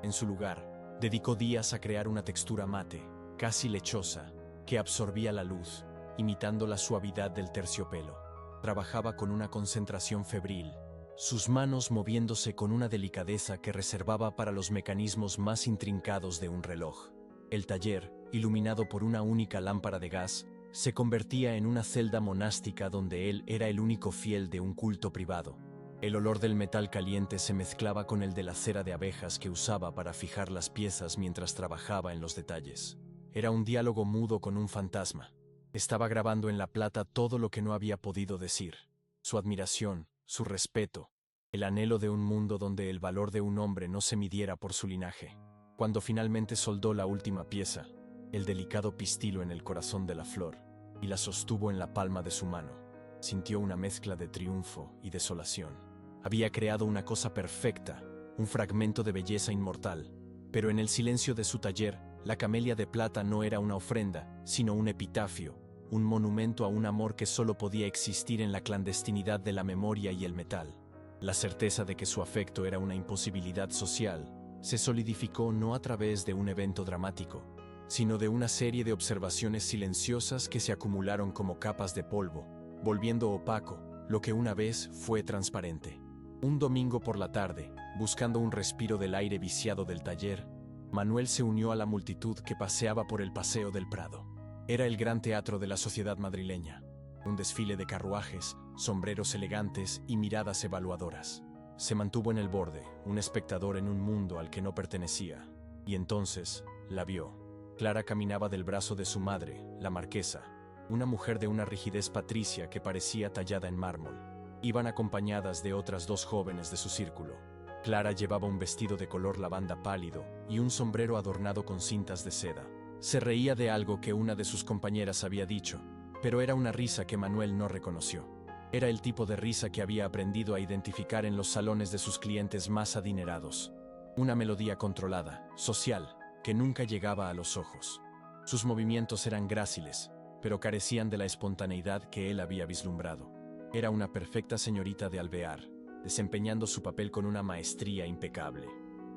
A: En su lugar, dedicó días a crear una textura mate, casi lechosa, que absorbía la luz, imitando la suavidad del terciopelo. Trabajaba con una concentración febril, sus manos moviéndose con una delicadeza que reservaba para los mecanismos más intrincados de un reloj. El taller, iluminado por una única lámpara de gas, se convertía en una celda monástica donde él era el único fiel de un culto privado. El olor del metal caliente se mezclaba con el de la cera de abejas que usaba para fijar las piezas mientras trabajaba en los detalles. Era un diálogo mudo con un fantasma. Estaba grabando en la plata todo lo que no había podido decir: su admiración, su respeto, el anhelo de un mundo donde el valor de un hombre no se midiera por su linaje. Cuando finalmente soldó la última pieza, el delicado pistilo en el corazón de la flor, y la sostuvo en la palma de su mano, sintió una mezcla de triunfo y desolación. Había creado una cosa perfecta, un fragmento de belleza inmortal, pero en el silencio de su taller, la camelia de plata no era una ofrenda, sino un epitafio, un monumento a un amor que solo podía existir en la clandestinidad de la memoria y el metal. La certeza de que su afecto era una imposibilidad social se solidificó no a través de un evento dramático, sino de una serie de observaciones silenciosas que se acumularon como capas de polvo, volviendo opaco lo que una vez fue transparente. Un domingo por la tarde, buscando un respiro del aire viciado del taller, Manuel se unió a la multitud que paseaba por el Paseo del Prado. Era el gran teatro de la sociedad madrileña, un desfile de carruajes, sombreros elegantes y miradas evaluadoras. Se mantuvo en el borde, un espectador en un mundo al que no pertenecía, y entonces la vio. Clara caminaba del brazo de su madre, la marquesa, una mujer de una rigidez patricia que parecía tallada en mármol. Iban acompañadas de otras dos jóvenes de su círculo. Clara llevaba un vestido de color lavanda pálido y un sombrero adornado con cintas de seda. Se reía de algo que una de sus compañeras había dicho, pero era una risa que Manuel no reconoció. Era el tipo de risa que había aprendido a identificar en los salones de sus clientes más adinerados. Una melodía controlada, social, que nunca llegaba a los ojos. Sus movimientos eran gráciles, pero carecían de la espontaneidad que él había vislumbrado. Era una perfecta señorita de alvear, desempeñando su papel con una maestría impecable.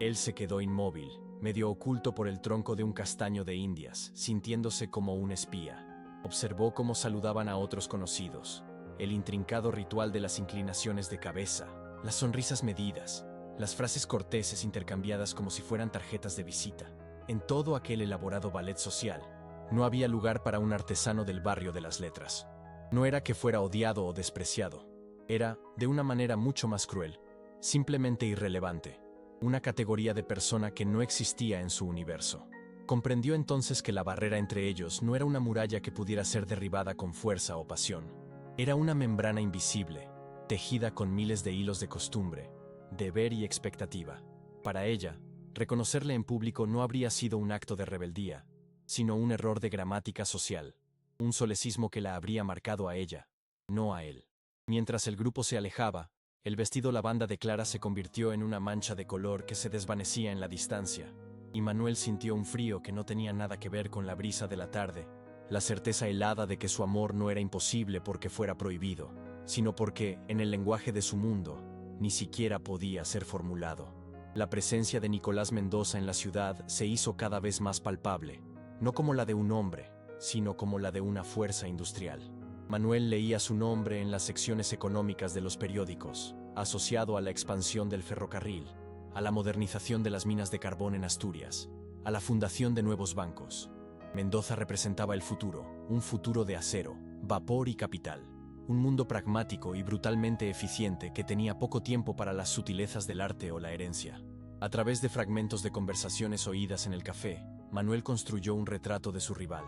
A: Él se quedó inmóvil, medio oculto por el tronco de un castaño de Indias, sintiéndose como un espía. Observó cómo saludaban a otros conocidos, el intrincado ritual de las inclinaciones de cabeza, las sonrisas medidas, las frases corteses intercambiadas como si fueran tarjetas de visita. En todo aquel elaborado ballet social, no había lugar para un artesano del barrio de las letras. No era que fuera odiado o despreciado, era, de una manera mucho más cruel, simplemente irrelevante, una categoría de persona que no existía en su universo. Comprendió entonces que la barrera entre ellos no era una muralla que pudiera ser derribada con fuerza o pasión. Era una membrana invisible, tejida con miles de hilos de costumbre, deber y expectativa. Para ella, reconocerle en público no habría sido un acto de rebeldía, sino un error de gramática social, un solecismo que la habría marcado a ella, no a él. Mientras el grupo se alejaba, el vestido lavanda de Clara se convirtió en una mancha de color que se desvanecía en la distancia, y Manuel sintió un frío que no tenía nada que ver con la brisa de la tarde, la certeza helada de que su amor no era imposible porque fuera prohibido, sino porque, en el lenguaje de su mundo, ni siquiera podía ser formulado. La presencia de Nicolás Mendoza en la ciudad se hizo cada vez más palpable, no como la de un hombre, sino como la de una fuerza industrial. Manuel leía su nombre en las secciones económicas de los periódicos, asociado a la expansión del ferrocarril, a la modernización de las minas de carbón en Asturias, a la fundación de nuevos bancos. Mendoza representaba el futuro, un futuro de acero, vapor y capital, un mundo pragmático y brutalmente eficiente que tenía poco tiempo para las sutilezas del arte o la herencia. A través de fragmentos de conversaciones oídas en el café, Manuel construyó un retrato de su rival.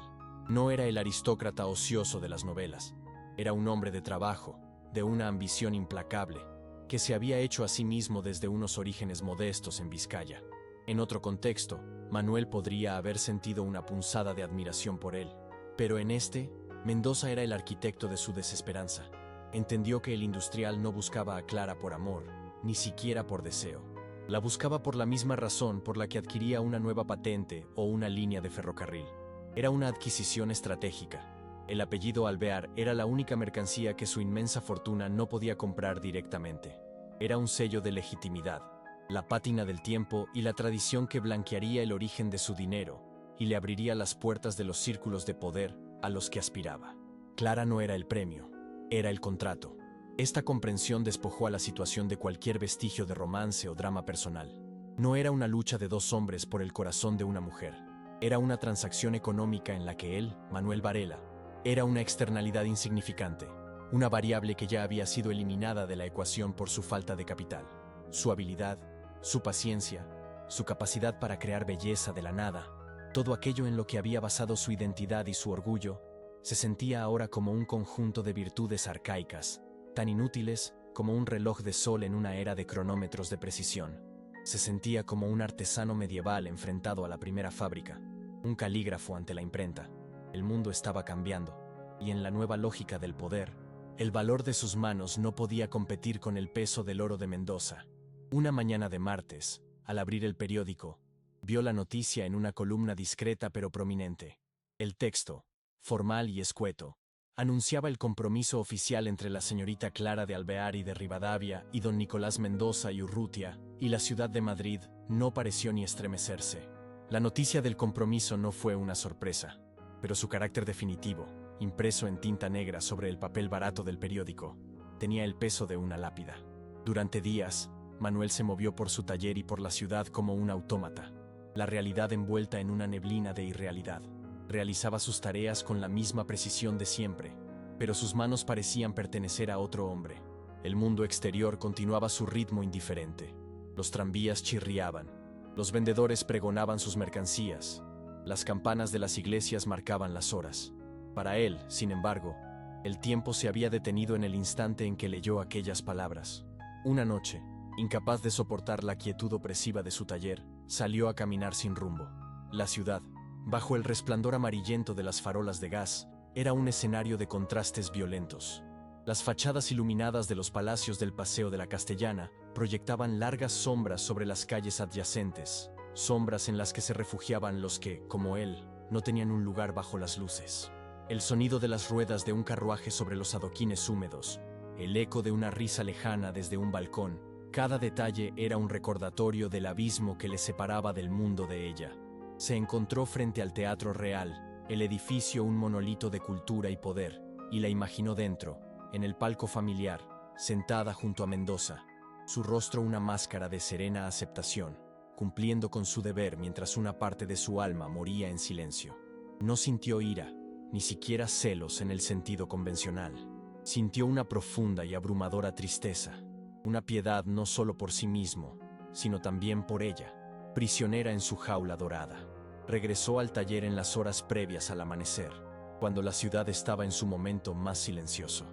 A: No era el aristócrata ocioso de las novelas, era un hombre de trabajo, de una ambición implacable, que se había hecho a sí mismo desde unos orígenes modestos en Vizcaya. En otro contexto, Manuel podría haber sentido una punzada de admiración por él, pero en este, Mendoza era el arquitecto de su desesperanza. Entendió que el industrial no buscaba a Clara por amor, ni siquiera por deseo. La buscaba por la misma razón por la que adquiría una nueva patente o una línea de ferrocarril. Era una adquisición estratégica. El apellido Alvear era la única mercancía que su inmensa fortuna no podía comprar directamente. Era un sello de legitimidad, la pátina del tiempo y la tradición que blanquearía el origen de su dinero y le abriría las puertas de los círculos de poder a los que aspiraba. Clara no era el premio, era el contrato. Esta comprensión despojó a la situación de cualquier vestigio de romance o drama personal. No era una lucha de dos hombres por el corazón de una mujer. Era una transacción económica en la que él, Manuel Varela, era una externalidad insignificante, una variable que ya había sido eliminada de la ecuación por su falta de capital. Su habilidad, su paciencia, su capacidad para crear belleza de la nada, todo aquello en lo que había basado su identidad y su orgullo, se sentía ahora como un conjunto de virtudes arcaicas, tan inútiles como un reloj de sol en una era de cronómetros de precisión. Se sentía como un artesano medieval enfrentado a la primera fábrica, un calígrafo ante la imprenta. El mundo estaba cambiando, y en la nueva lógica del poder, el valor de sus manos no podía competir con el peso del oro de Mendoza. Una mañana de martes, al abrir el periódico, vio la noticia en una columna discreta pero prominente. El texto, formal y escueto, anunciaba el compromiso oficial entre la señorita Clara de Alvear y de Rivadavia y don Nicolás Mendoza y Urrutia, y la ciudad de Madrid no pareció ni estremecerse. La noticia del compromiso no fue una sorpresa, pero su carácter definitivo, impreso en tinta negra sobre el papel barato del periódico, tenía el peso de una lápida. Durante días, Manuel se movió por su taller y por la ciudad como un autómata, la realidad envuelta en una neblina de irrealidad. Realizaba sus tareas con la misma precisión de siempre, pero sus manos parecían pertenecer a otro hombre. El mundo exterior continuaba su ritmo indiferente. Los tranvías chirriaban, los vendedores pregonaban sus mercancías, las campanas de las iglesias marcaban las horas. Para él, sin embargo, el tiempo se había detenido en el instante en que leyó aquellas palabras. Una noche, incapaz de soportar la quietud opresiva de su taller, salió a caminar sin rumbo. La ciudad, bajo el resplandor amarillento de las farolas de gas, era un escenario de contrastes violentos. Las fachadas iluminadas de los palacios del Paseo de la Castellana proyectaban largas sombras sobre las calles adyacentes, sombras en las que se refugiaban los que, como él, no tenían un lugar bajo las luces. El sonido de las ruedas de un carruaje sobre los adoquines húmedos, el eco de una risa lejana desde un balcón, Cada detalle era un recordatorio del abismo que le separaba del mundo de ella. Se encontró frente al Teatro Real, el edificio un monolito de cultura y poder, y la imaginó dentro, en el palco familiar, sentada junto a Mendoza, su rostro una máscara de serena aceptación, cumpliendo con su deber mientras una parte de su alma moría en silencio. No sintió ira, ni siquiera celos en el sentido convencional. Sintió una profunda y abrumadora tristeza, una piedad no solo por sí mismo, sino también por ella, prisionera en su jaula dorada. Regresó al taller en las horas previas al amanecer, cuando la ciudad estaba en su momento más silencioso.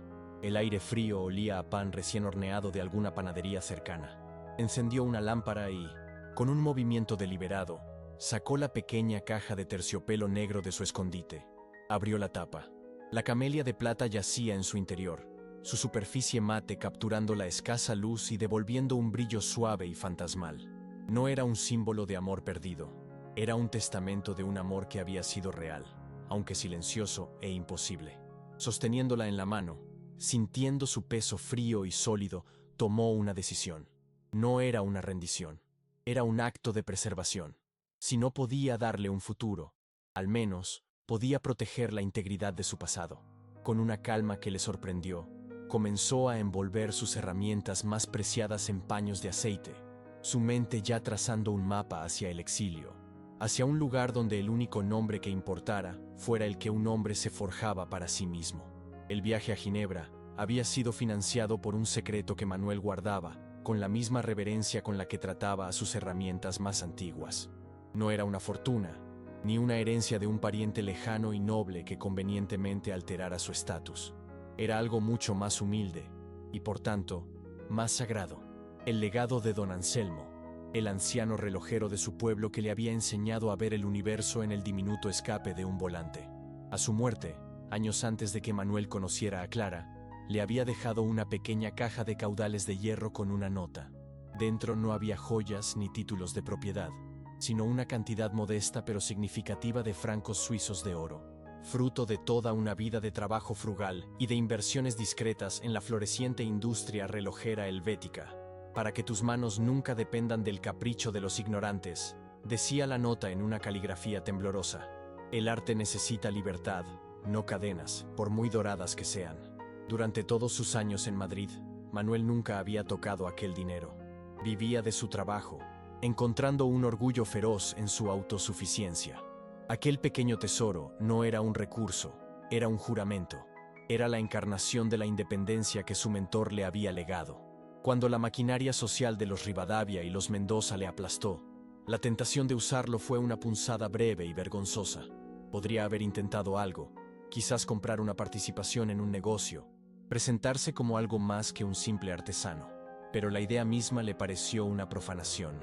A: El aire frío olía a pan recién horneado de alguna panadería cercana. Encendió una lámpara y, con un movimiento deliberado, sacó la pequeña caja de terciopelo negro de su escondite. Abrió la tapa. La camelia de plata yacía en su interior, su superficie mate capturando la escasa luz y devolviendo un brillo suave y fantasmal. No era un símbolo de amor perdido, era un testamento de un amor que había sido real, aunque silencioso e imposible. Sosteniéndola en la mano, sintiendo su peso frío y sólido, tomó una decisión. No era una rendición, era un acto de preservación. Si no podía darle un futuro, al menos podía proteger la integridad de su pasado. Con una calma que le sorprendió, comenzó a envolver sus herramientas más preciadas en paños de aceite, su mente ya trazando un mapa hacia el exilio, hacia un lugar donde el único nombre que importara fuera el que un hombre se forjaba para sí mismo. El viaje a Ginebra había sido financiado por un secreto que Manuel guardaba, con la misma reverencia con la que trataba a sus herramientas más antiguas. No era una fortuna, ni una herencia de un pariente lejano y noble que convenientemente alterara su estatus. Era algo mucho más humilde, y por tanto, más sagrado. El legado de don Anselmo, el anciano relojero de su pueblo que le había enseñado a ver el universo en el diminuto escape de un volante. A su muerte, años antes de que Manuel conociera a Clara, le había dejado una pequeña caja de caudales de hierro con una nota. Dentro no había joyas ni títulos de propiedad, sino una cantidad modesta pero significativa de francos suizos de oro, fruto de toda una vida de trabajo frugal y de inversiones discretas en la floreciente industria relojera helvética. Para que tus manos nunca dependan del capricho de los ignorantes, decía la nota en una caligrafía temblorosa. El arte necesita libertad, no cadenas, por muy doradas que sean. Durante todos sus años en Madrid, Manuel nunca había tocado aquel dinero. Vivía de su trabajo, encontrando un orgullo feroz en su autosuficiencia. Aquel pequeño tesoro no era un recurso, era un juramento. Era la encarnación de la independencia que su mentor le había legado. Cuando la maquinaria social de los Rivadavia y los Mendoza le aplastó, la tentación de usarlo fue una punzada breve y vergonzosa. Podría haber intentado algo, quizás comprar una participación en un negocio, presentarse como algo más que un simple artesano. Pero la idea misma le pareció una profanación.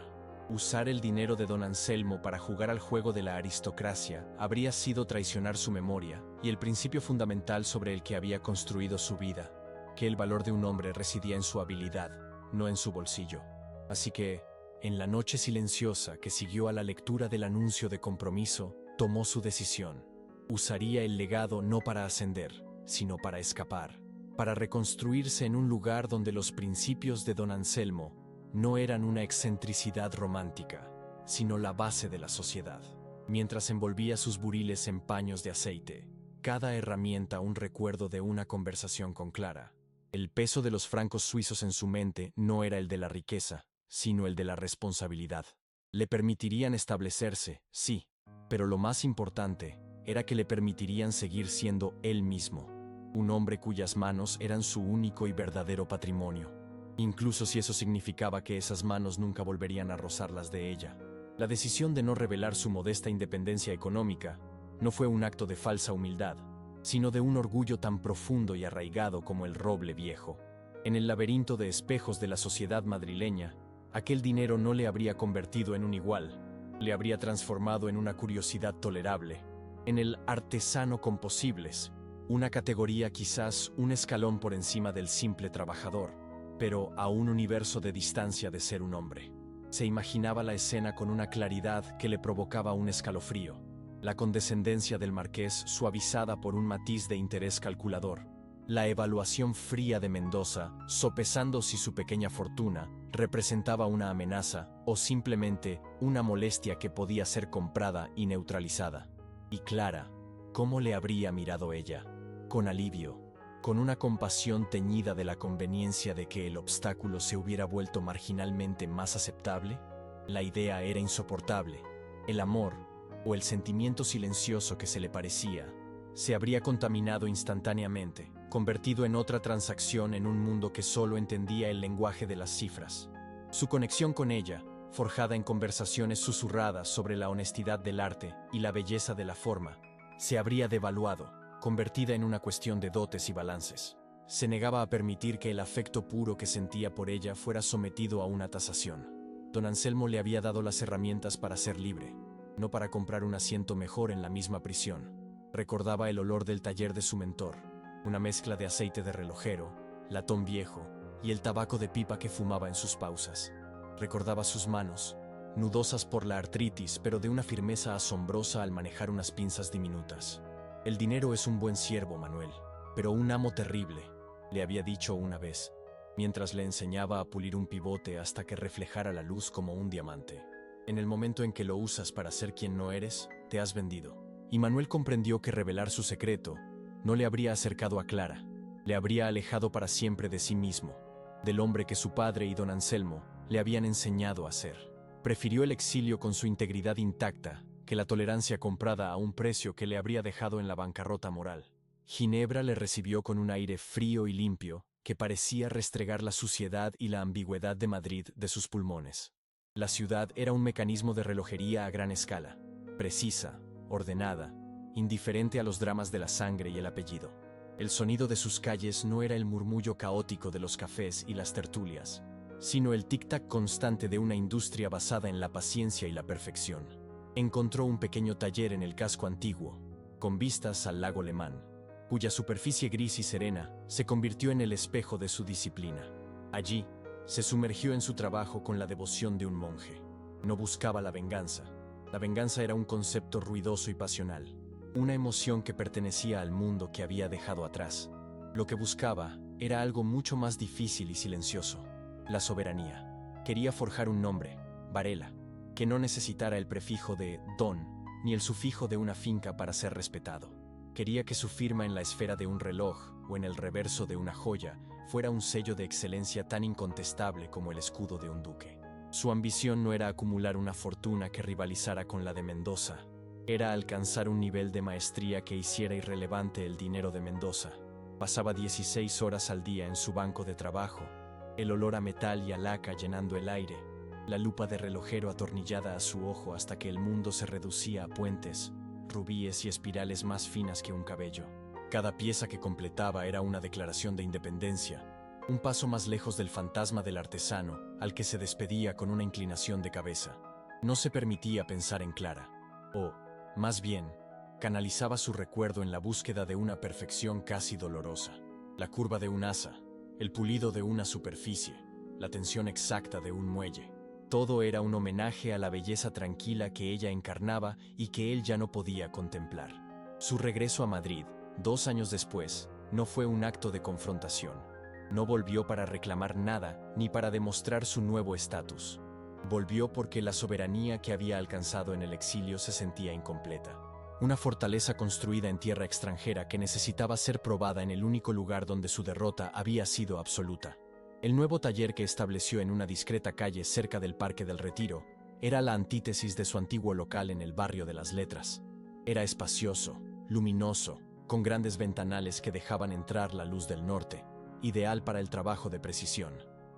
A: Usar el dinero de don Anselmo para jugar al juego de la aristocracia habría sido traicionar su memoria y el principio fundamental sobre el que había construido su vida, que el valor de un hombre residía en su habilidad, no en su bolsillo. Así que, en la noche silenciosa que siguió a la lectura del anuncio de compromiso, tomó su decisión. Usaría el legado no para ascender, sino para escapar, para reconstruirse en un lugar donde los principios de don Anselmo no eran una excentricidad romántica, sino la base de la sociedad. Mientras envolvía sus buriles en paños de aceite, cada herramienta un recuerdo de una conversación con Clara. El peso de los francos suizos en su mente no era el de la riqueza, sino el de la responsabilidad. Le permitirían establecerse, sí, pero lo más importante era que le permitirían seguir siendo él mismo, un hombre cuyas manos eran su único y verdadero patrimonio, incluso si eso significaba que esas manos nunca volverían a rozar las de ella. La decisión de no revelar su modesta independencia económica no fue un acto de falsa humildad, sino de un orgullo tan profundo y arraigado como el roble viejo. En el laberinto de espejos de la sociedad madrileña, aquel dinero no le habría convertido en un igual, le habría transformado en una curiosidad tolerable, en el artesano con posibles, una categoría quizás un escalón por encima del simple trabajador, pero a un universo de distancia de ser un hombre. Se imaginaba la escena con una claridad que le provocaba un escalofrío, la condescendencia del marqués suavizada por un matiz de interés calculador, La evaluación fría de Mendoza, sopesando si su pequeña fortuna representaba una amenaza o simplemente una molestia que podía ser comprada y neutralizada. Y Clara, ¿cómo le habría mirado ella? Con alivio, con una compasión teñida de la conveniencia de que el obstáculo se hubiera vuelto marginalmente más aceptable. La idea era insoportable. El amor, o el sentimiento silencioso que se le parecía, se habría contaminado instantáneamente, convertido en otra transacción en un mundo que solo entendía el lenguaje de las cifras. Su conexión con ella, forjada en conversaciones susurradas sobre la honestidad del arte y la belleza de la forma, se habría devaluado, convertida en una cuestión de dotes y balances. Se negaba a permitir que el afecto puro que sentía por ella fuera sometido a una tasación. Don Anselmo le había dado las herramientas para ser libre, no para comprar un asiento mejor en la misma prisión. Recordaba el olor del taller de su mentor, una mezcla de aceite de relojero, latón viejo y el tabaco de pipa que fumaba en sus pausas. Recordaba sus manos, nudosas por la artritis, pero de una firmeza asombrosa al manejar unas pinzas diminutas. El dinero es un buen siervo, Manuel, pero un amo terrible, le había dicho una vez, mientras le enseñaba a pulir un pivote hasta que reflejara la luz como un diamante. En el momento en que lo usas para ser quien no eres, te has vendido. Y Manuel comprendió que revelar su secreto no le habría acercado a Clara, le habría alejado para siempre de sí mismo, del hombre que su padre y don Anselmo le habían enseñado a ser. Prefirió el exilio con su integridad intacta que la tolerancia comprada a un precio que le habría dejado en la bancarrota moral. Ginebra le recibió con un aire frío y limpio que parecía restregar la suciedad y la ambigüedad de Madrid de sus pulmones. La ciudad era un mecanismo de relojería a gran escala, precisa, ordenada, indiferente a los dramas de la sangre y el apellido. El sonido de sus calles no era el murmullo caótico de los cafés y las tertulias, sino el tic-tac constante de una industria basada en la paciencia y la perfección. Encontró un pequeño taller en el casco antiguo, con vistas al lago Le Mans, cuya superficie gris y serena se convirtió en el espejo de su disciplina. Allí, se sumergió en su trabajo con la devoción de un monje. No buscaba la venganza. La venganza era un concepto ruidoso y pasional, una emoción que pertenecía al mundo que había dejado atrás. Lo que buscaba era algo mucho más difícil y silencioso: la soberanía. Quería forjar un nombre, Varela, que no necesitara el prefijo de don ni el sufijo de una finca para ser respetado. Quería que su firma en la esfera de un reloj o en el reverso de una joya fuera un sello de excelencia tan incontestable como el escudo de un duque. Su ambición no era acumular una fortuna que rivalizara con la de Mendoza, era alcanzar un nivel de maestría que hiciera irrelevante el dinero de Mendoza. Pasaba 16 horas al día en su banco de trabajo, el olor a metal y a laca llenando el aire, la lupa de relojero atornillada a su ojo hasta que el mundo se reducía a puentes, rubíes y espirales más finas que un cabello. Cada pieza que completaba era una declaración de independencia, un paso más lejos del fantasma del artesano, al que se despedía con una inclinación de cabeza. No se permitía pensar en Clara, o, más bien, canalizaba su recuerdo en la búsqueda de una perfección casi dolorosa. La curva de un asa, el pulido de una superficie, la tensión exacta de un muelle. Todo era un homenaje a la belleza tranquila que ella encarnaba y que él ya no podía contemplar. Su regreso a Madrid, 2 años después, no fue un acto de confrontación. No volvió para reclamar nada ni para demostrar su nuevo estatus. Volvió porque la soberanía que había alcanzado en el exilio se sentía incompleta. Una fortaleza construida en tierra extranjera que necesitaba ser probada en el único lugar donde su derrota había sido absoluta. El nuevo taller que estableció en una discreta calle cerca del Parque del Retiro era la antítesis de su antiguo local en el barrio de las Letras. Era espacioso, luminoso, con grandes ventanales que dejaban entrar la luz del norte, ideal para el trabajo de precisión.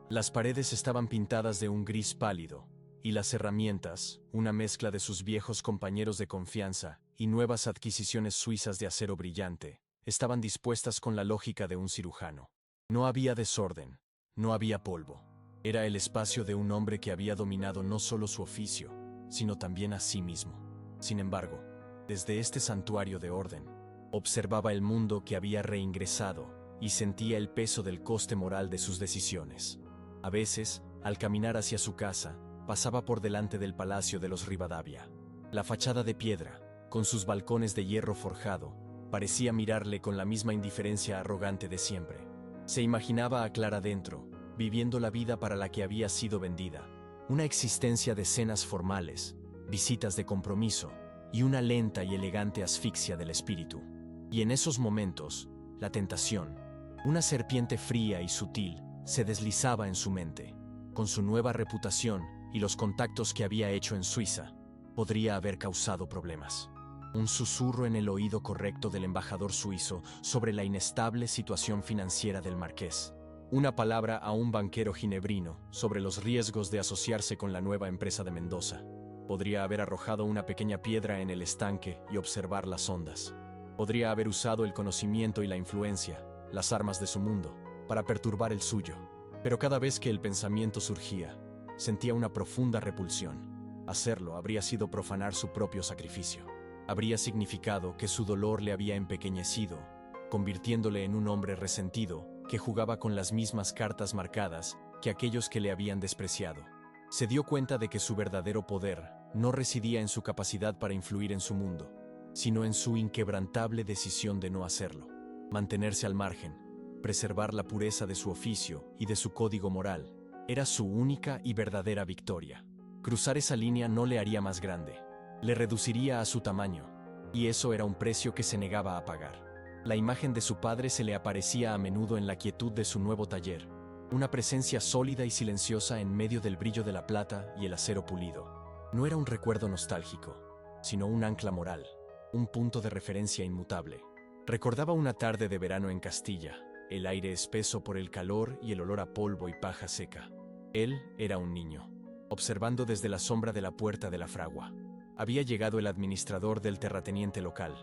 A: Las paredes estaban pintadas de un gris pálido, y las herramientas, una mezcla de sus viejos compañeros de confianza y nuevas adquisiciones suizas de acero brillante, estaban dispuestas con la lógica de un cirujano. No había desorden, no había polvo. Era el espacio de un hombre que había dominado no solo su oficio, sino también a sí mismo. Sin embargo, desde este santuario de orden, observaba el mundo que había reingresado y sentía el peso del coste moral de sus decisiones. A veces, al caminar hacia su casa, pasaba por delante del palacio de los Rivadavia. La fachada de piedra, con sus balcones de hierro forjado, Parecía mirarle con la misma indiferencia arrogante de siempre. Se imaginaba a Clara dentro, viviendo la vida para la que había sido vendida. Una existencia de cenas formales, visitas de compromiso y una lenta y elegante asfixia del espíritu. Y en esos momentos, la tentación, una serpiente fría y sutil, se deslizaba en su mente. Con su nueva reputación y los contactos que había hecho en Suiza, podría haber causado problemas. Un susurro en el oído correcto del embajador suizo sobre la inestable situación financiera del marqués. Una palabra a un banquero ginebrino sobre los riesgos de asociarse con la nueva empresa de Mendoza. Podría haber arrojado una pequeña piedra en el estanque y observar las ondas. Podría haber usado el conocimiento y la influencia, las armas de su mundo, para perturbar el suyo. Pero cada vez que el pensamiento surgía, sentía una profunda repulsión. Hacerlo habría sido profanar su propio sacrificio. Habría significado que su dolor le había empequeñecido, convirtiéndole en un hombre resentido que jugaba con las mismas cartas marcadas que aquellos que le habían despreciado. Se dio cuenta de que su verdadero poder no residía en su capacidad para influir en su mundo, sino en su inquebrantable decisión de no hacerlo, mantenerse al margen, preservar la pureza de su oficio y de su código moral. Era su única y verdadera victoria. Cruzar esa línea no le haría más grande, le reduciría a su tamaño, y eso era un precio que se negaba a pagar. La imagen de su padre se le aparecía a menudo en la quietud de su nuevo taller, una presencia sólida y silenciosa en medio del brillo de la plata y el acero pulido. No era un recuerdo nostálgico, sino un ancla moral, un punto de referencia inmutable. Recordaba una tarde de verano en Castilla, el aire espeso por el calor y el olor a polvo y paja seca. Él era un niño, observando desde la sombra de la puerta de la fragua. Había llegado el administrador del terrateniente local,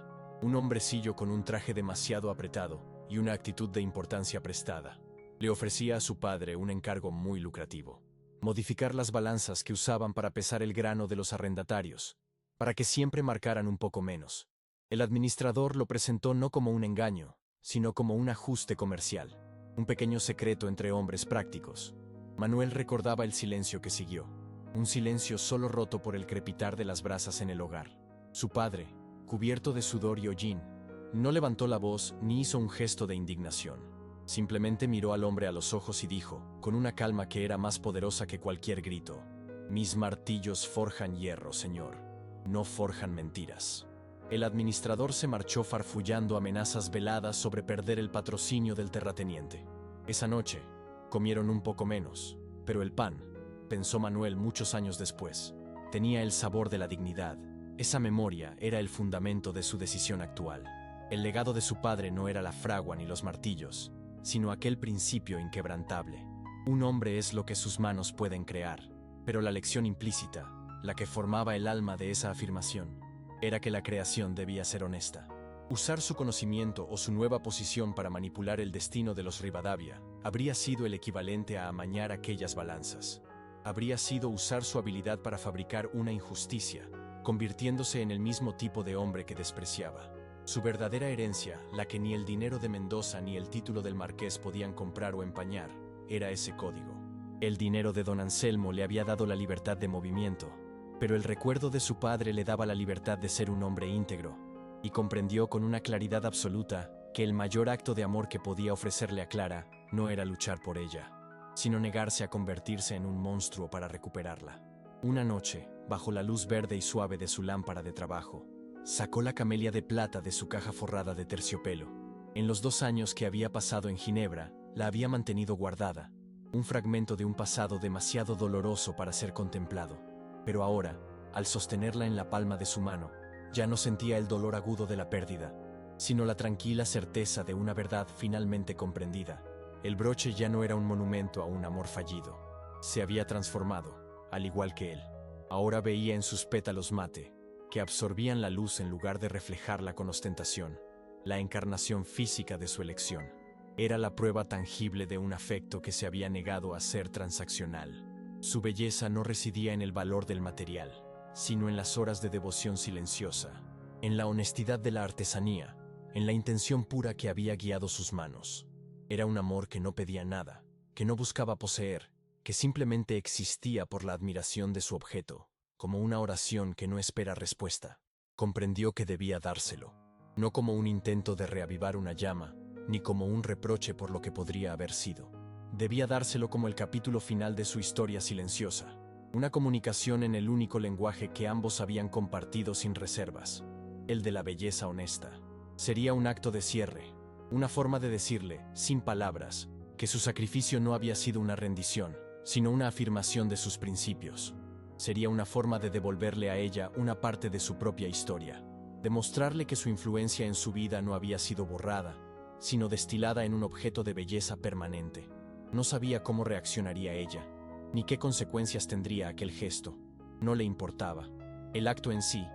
A: un hombrecillo con un traje demasiado apretado y una actitud de importancia prestada. Le ofrecía a su padre un encargo muy lucrativo: modificar las balanzas que usaban para pesar el grano de los arrendatarios, para que siempre marcaran un poco menos. El administrador lo presentó no como un engaño, sino como un ajuste comercial, un pequeño secreto entre hombres prácticos. Manuel recordaba el silencio que siguió, un silencio solo roto por el crepitar de las brasas en el hogar. Su padre, cubierto de sudor y hollín, no levantó la voz ni hizo un gesto de indignación. Simplemente miró al hombre a los ojos y dijo, con una calma que era más poderosa que cualquier grito: «Mis martillos forjan hierro, señor, no forjan mentiras». El administrador se marchó farfullando amenazas veladas sobre perder el patrocinio del terrateniente. Esa noche, comieron un poco menos, pero el pan, pensó Manuel muchos años después, tenía el sabor de la dignidad. Esa memoria era el fundamento de su decisión actual. El legado de su padre no era la fragua ni los martillos, sino aquel principio inquebrantable: un hombre es lo que sus manos pueden crear. Pero la lección implícita, la que formaba el alma de esa afirmación, era que la creación debía ser honesta. Usar su conocimiento o su nueva posición para manipular el destino de los Rivadavia habría sido el equivalente a amañar aquellas balanzas. Habría sido usar su habilidad para fabricar una injusticia, convirtiéndose en el mismo tipo de hombre que despreciaba. Su verdadera herencia, la que ni el dinero de Mendoza ni el título del marqués podían comprar o empañar, era ese código. El dinero de don Anselmo le había dado la libertad de movimiento, pero el recuerdo de su padre le daba la libertad de ser un hombre íntegro, y comprendió con una claridad absoluta que el mayor acto de amor que podía ofrecerle a Clara no era luchar por ella, sino negarse a convertirse en un monstruo para recuperarla. Una noche, bajo la luz verde y suave de su lámpara de trabajo, sacó la camelia de plata de su caja forrada de terciopelo. En los 2 años que había pasado en Ginebra, la había mantenido guardada, un fragmento de un pasado demasiado doloroso para ser contemplado. Pero ahora, al sostenerla en la palma de su mano, ya no sentía el dolor agudo de la pérdida, sino la tranquila certeza de una verdad finalmente comprendida. El broche ya no era un monumento a un amor fallido. Se había transformado, al igual que él. Ahora veía en sus pétalos mate, que absorbían la luz en lugar de reflejarla con ostentación, la encarnación física de su elección. Era la prueba tangible de un afecto que se había negado a ser transaccional. Su belleza no residía en el valor del material, sino en las horas de devoción silenciosa, en la honestidad de la artesanía, en la intención pura que había guiado sus manos. Era un amor que no pedía nada, que no buscaba poseer, que simplemente existía por la admiración de su objeto, como una oración que no espera respuesta. Comprendió que debía dárselo. no como un intento de reavivar una llama, ni como un reproche por lo que podría haber sido. Debía dárselo como el capítulo final de su historia silenciosa, una comunicación en el único lenguaje que ambos habían compartido sin reservas, el de la belleza honesta. Sería un acto de cierre, una forma de decirle, sin palabras, que su sacrificio no había sido una rendición, sino una afirmación de sus principios. Sería una forma de devolverle a ella una parte de su propia historia, demostrarle que su influencia en su vida no había sido borrada, sino destilada en un objeto de belleza permanente. No sabía cómo reaccionaría ella, ni qué consecuencias tendría aquel gesto. No le importaba. El acto en sí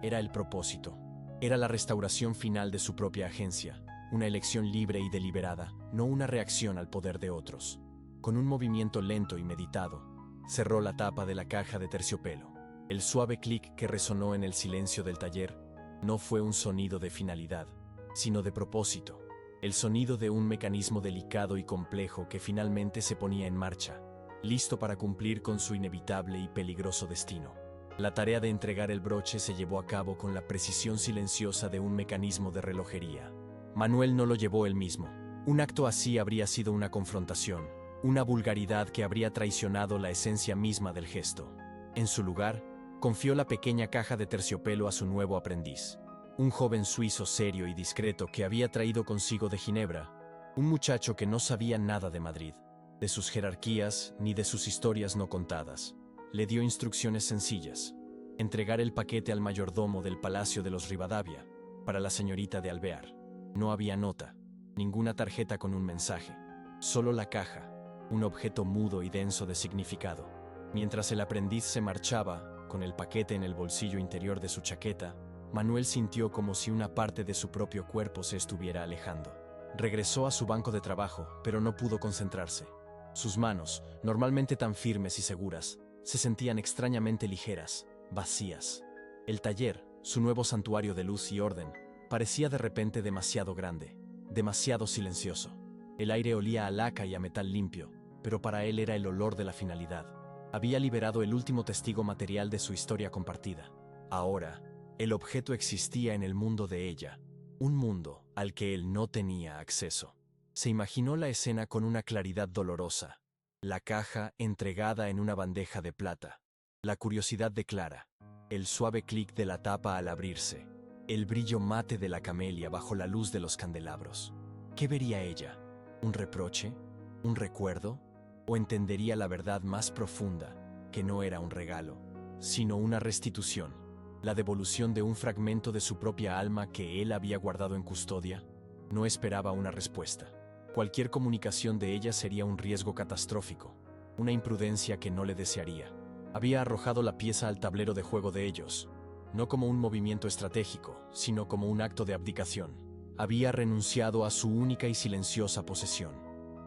A: era el propósito. Era la restauración final de su propia agencia, una elección libre y deliberada, no una reacción al poder de otros. Con un movimiento lento y meditado, cerró la tapa de la caja de terciopelo. El suave clic que resonó en el silencio del taller no fue un sonido de finalidad, sino de propósito. El sonido de un mecanismo delicado y complejo que finalmente se ponía en marcha, listo para cumplir con su inevitable y peligroso destino. La tarea de entregar el broche se llevó a cabo con la precisión silenciosa de un mecanismo de relojería. Manuel no lo llevó él mismo. Un acto así habría sido una confrontación, una vulgaridad que habría traicionado la esencia misma del gesto. En su lugar, confió la pequeña caja de terciopelo a su nuevo aprendiz, un joven suizo serio y discreto que había traído consigo de Ginebra, un muchacho que no sabía nada de Madrid, de sus jerarquías ni de sus historias no contadas. Le dio instrucciones sencillas: entregar el paquete al mayordomo del Palacio de los Rivadavia, para la señorita de Alvear. No había nota, ninguna tarjeta con un mensaje, solo la caja, un objeto mudo y denso de significado. Mientras el aprendiz se marchaba, con el paquete en el bolsillo interior de su chaqueta, Manuel sintió como si una parte de su propio cuerpo se estuviera alejando. Regresó a su banco de trabajo, pero no pudo concentrarse. Sus manos, normalmente tan firmes y seguras, se sentían extrañamente ligeras, vacías. El taller, su nuevo santuario de luz y orden, parecía de repente demasiado grande, demasiado silencioso. El aire olía a laca y a metal limpio, pero para él era el olor de la finalidad. Había liberado el último testigo material de su historia compartida. Ahora, el objeto existía en el mundo de ella, un mundo al que él no tenía acceso. Se imaginó la escena con una claridad dolorosa. La caja entregada en una bandeja de plata. La curiosidad de Clara. El suave clic de la tapa al abrirse. El brillo mate de la camelia bajo la luz de los candelabros. ¿Qué vería ella? ¿Un reproche? ¿Un recuerdo? ¿O entendería la verdad más profunda, que no era un regalo, sino una restitución? La devolución de un fragmento de su propia alma que él había guardado en custodia. No esperaba una respuesta. Cualquier comunicación de ella sería un riesgo catastrófico, una imprudencia que no le desearía. Había arrojado la pieza al tablero de juego de ellos, no como un movimiento estratégico, sino como un acto de abdicación. Había renunciado a su única y silenciosa posesión,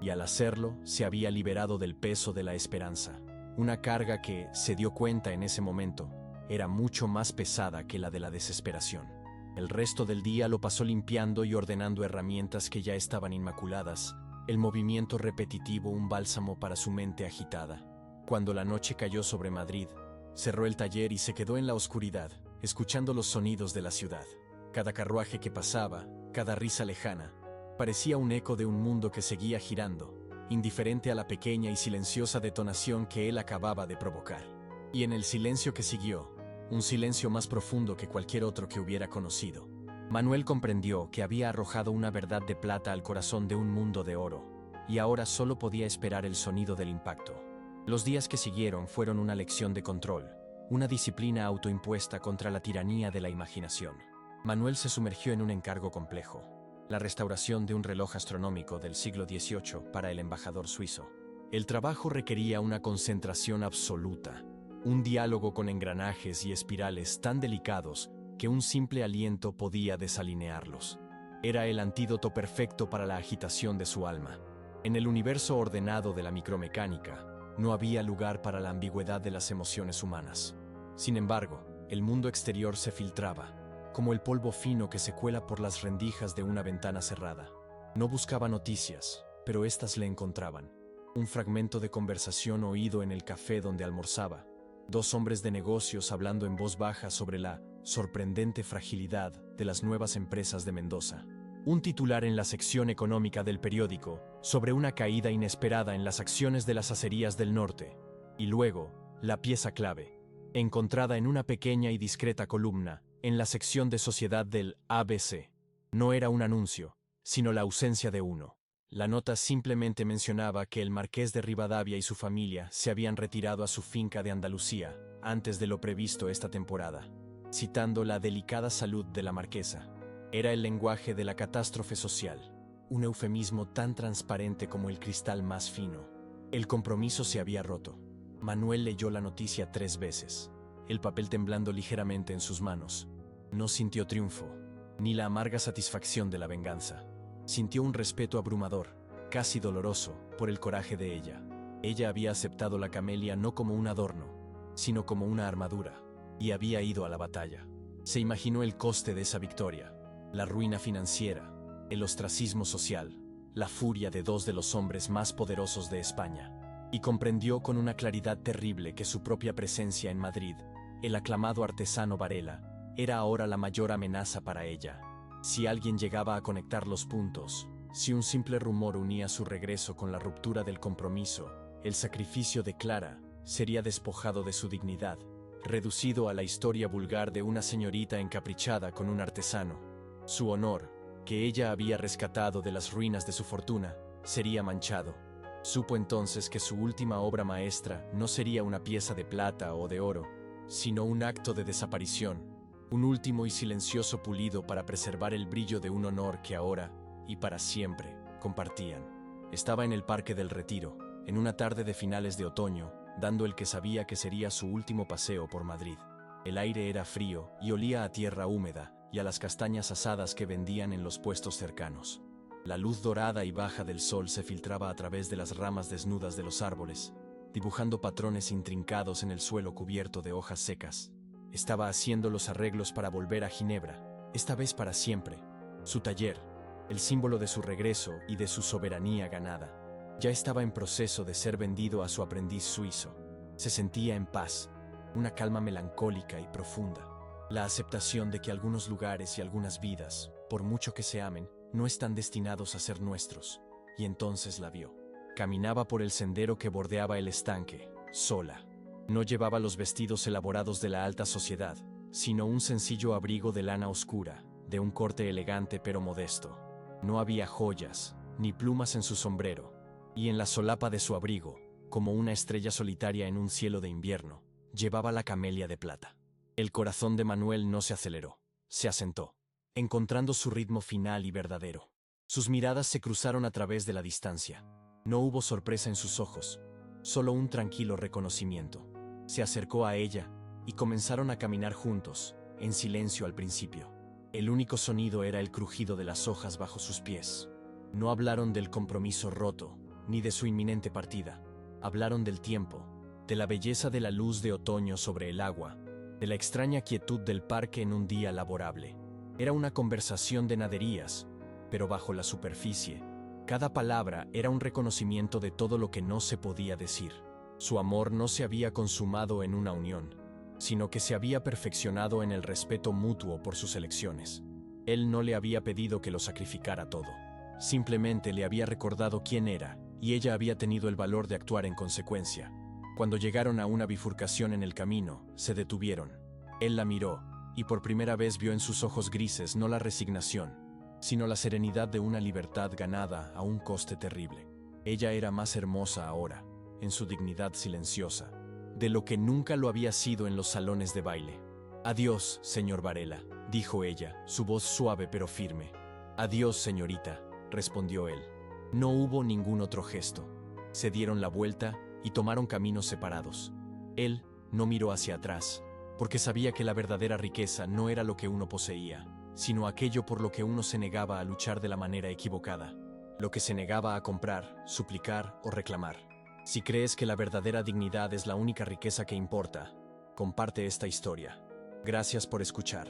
A: y al hacerlo se había liberado del peso de la esperanza, una carga que, se dio cuenta en ese momento, era mucho más pesada que la de la desesperación. El resto del día lo pasó limpiando y ordenando herramientas que ya estaban inmaculadas, el movimiento repetitivo un bálsamo para su mente agitada. Cuando la noche cayó sobre Madrid, cerró el taller y se quedó en la oscuridad, escuchando los sonidos de la ciudad. Cada carruaje que pasaba, cada risa lejana, parecía un eco de un mundo que seguía girando, indiferente a la pequeña y silenciosa detonación que él acababa de provocar. Y en el silencio que siguió, un silencio más profundo que cualquier otro que hubiera conocido, Manuel comprendió que había arrojado una verdad de plata al corazón de un mundo de oro, y ahora solo podía esperar el sonido del impacto. Los días que siguieron fueron una lección de control, una disciplina autoimpuesta contra la tiranía de la imaginación. Manuel se sumergió en un encargo complejo: la restauración de un reloj astronómico del siglo XVIII para el embajador suizo. El trabajo requería una concentración absoluta, un diálogo con engranajes y espirales tan delicados que un simple aliento podía desalinearlos. Era el antídoto perfecto para la agitación de su alma. En el universo ordenado de la micromecánica, no había lugar para la ambigüedad de las emociones humanas. Sin embargo, el mundo exterior se filtraba, como el polvo fino que se cuela por las rendijas de una ventana cerrada. No buscaba noticias, pero éstas le encontraban. Un fragmento de conversación oído en el café donde almorzaba, Dos hombres de negocios hablando en voz baja sobre la sorprendente fragilidad de las nuevas empresas de Mendoza. Un titular en la sección económica del periódico sobre una caída inesperada en las acciones de las acerías del norte. Y luego, la pieza clave, encontrada en una pequeña y discreta columna en la sección de sociedad del ABC. No era un anuncio, sino la ausencia de uno. La nota simplemente mencionaba que el marqués de Rivadavia y su familia se habían retirado a su finca de Andalucía antes de lo previsto esta temporada, citando la delicada salud de la marquesa. Era el lenguaje de la catástrofe social, un eufemismo tan transparente como el cristal más fino. El compromiso se había roto. Manuel leyó la noticia 3 veces, el papel temblando ligeramente en sus manos. No sintió triunfo, ni la amarga satisfacción de la venganza. Sintió un respeto abrumador, casi doloroso, por el coraje de ella. Ella había aceptado la camelia no como un adorno, sino como una armadura, y había ido a la batalla. Se imaginó el coste de esa victoria, la ruina financiera, el ostracismo social, la furia de 2 de los hombres más poderosos de España, y comprendió con una claridad terrible que su propia presencia en Madrid, el aclamado artesano Varela, era ahora la mayor amenaza para ella. Si alguien llegaba a conectar los puntos, si un simple rumor unía su regreso con la ruptura del compromiso, el sacrificio de Clara sería despojado de su dignidad, reducido a la historia vulgar de una señorita encaprichada con un artesano. Su honor, que ella había rescatado de las ruinas de su fortuna, sería manchado. Supo entonces que su última obra maestra no sería una pieza de plata o de oro, sino un acto de desaparición, un último y silencioso pulido para preservar el brillo de un honor que ahora, y para siempre, compartían. Estaba en el Parque del Retiro, en una tarde de finales de otoño, dando el que sabía que sería su último paseo por Madrid. El aire era frío y olía a tierra húmeda y a las castañas asadas que vendían en los puestos cercanos. La luz dorada y baja del sol se filtraba a través de las ramas desnudas de los árboles, dibujando patrones intrincados en el suelo cubierto de hojas secas. Estaba haciendo los arreglos para volver a Ginebra, esta vez para siempre. Su taller, el símbolo de su regreso y de su soberanía ganada, ya estaba en proceso de ser vendido a su aprendiz suizo. Se sentía en paz, una calma melancólica y profunda. La aceptación de que algunos lugares y algunas vidas, por mucho que se amen, no están destinados a ser nuestros. Y entonces la vio. Caminaba por el sendero que bordeaba el estanque, sola. No llevaba los vestidos elaborados de la alta sociedad, sino un sencillo abrigo de lana oscura, de un corte elegante pero modesto. No había joyas, ni plumas en su sombrero, y en la solapa de su abrigo, como una estrella solitaria en un cielo de invierno, llevaba la camelia de plata. El corazón de Manuel no se aceleró, se asentó, encontrando su ritmo final y verdadero. Sus miradas se cruzaron a través de la distancia. No hubo sorpresa en sus ojos, solo un tranquilo reconocimiento. Se acercó a ella y comenzaron a caminar juntos, en silencio al principio. El único sonido era el crujido de las hojas bajo sus pies. No hablaron del compromiso roto, ni de su inminente partida. Hablaron del tiempo, de la belleza de la luz de otoño sobre el agua, de la extraña quietud del parque en un día laborable. Era una conversación de naderías, pero bajo la superficie. Cada palabra era un reconocimiento de todo lo que no se podía decir. Su amor no se había consumado en una unión, sino que se había perfeccionado en el respeto mutuo por sus elecciones. Él no le había pedido que lo sacrificara todo. Simplemente le había recordado quién era, y ella había tenido el valor de actuar en consecuencia. Cuando llegaron a una bifurcación en el camino, se detuvieron. Él la miró, y por primera vez vio en sus ojos grises no la resignación, sino la serenidad de una libertad ganada a un coste terrible. Ella era más hermosa ahora, en su dignidad silenciosa, de lo que nunca lo había sido en los salones de baile. «Adiós, señor Varela», dijo ella, su voz suave pero firme. «Adiós, señorita», respondió él. No hubo ningún otro gesto. Se dieron la vuelta y tomaron caminos separados. Él no miró hacia atrás, porque sabía que la verdadera riqueza no era lo que uno poseía, sino aquello por lo que uno se negaba a luchar de la manera equivocada, lo que se negaba a comprar, suplicar o reclamar. Si crees que la verdadera dignidad es la única riqueza que importa, comparte esta historia. Gracias por escuchar.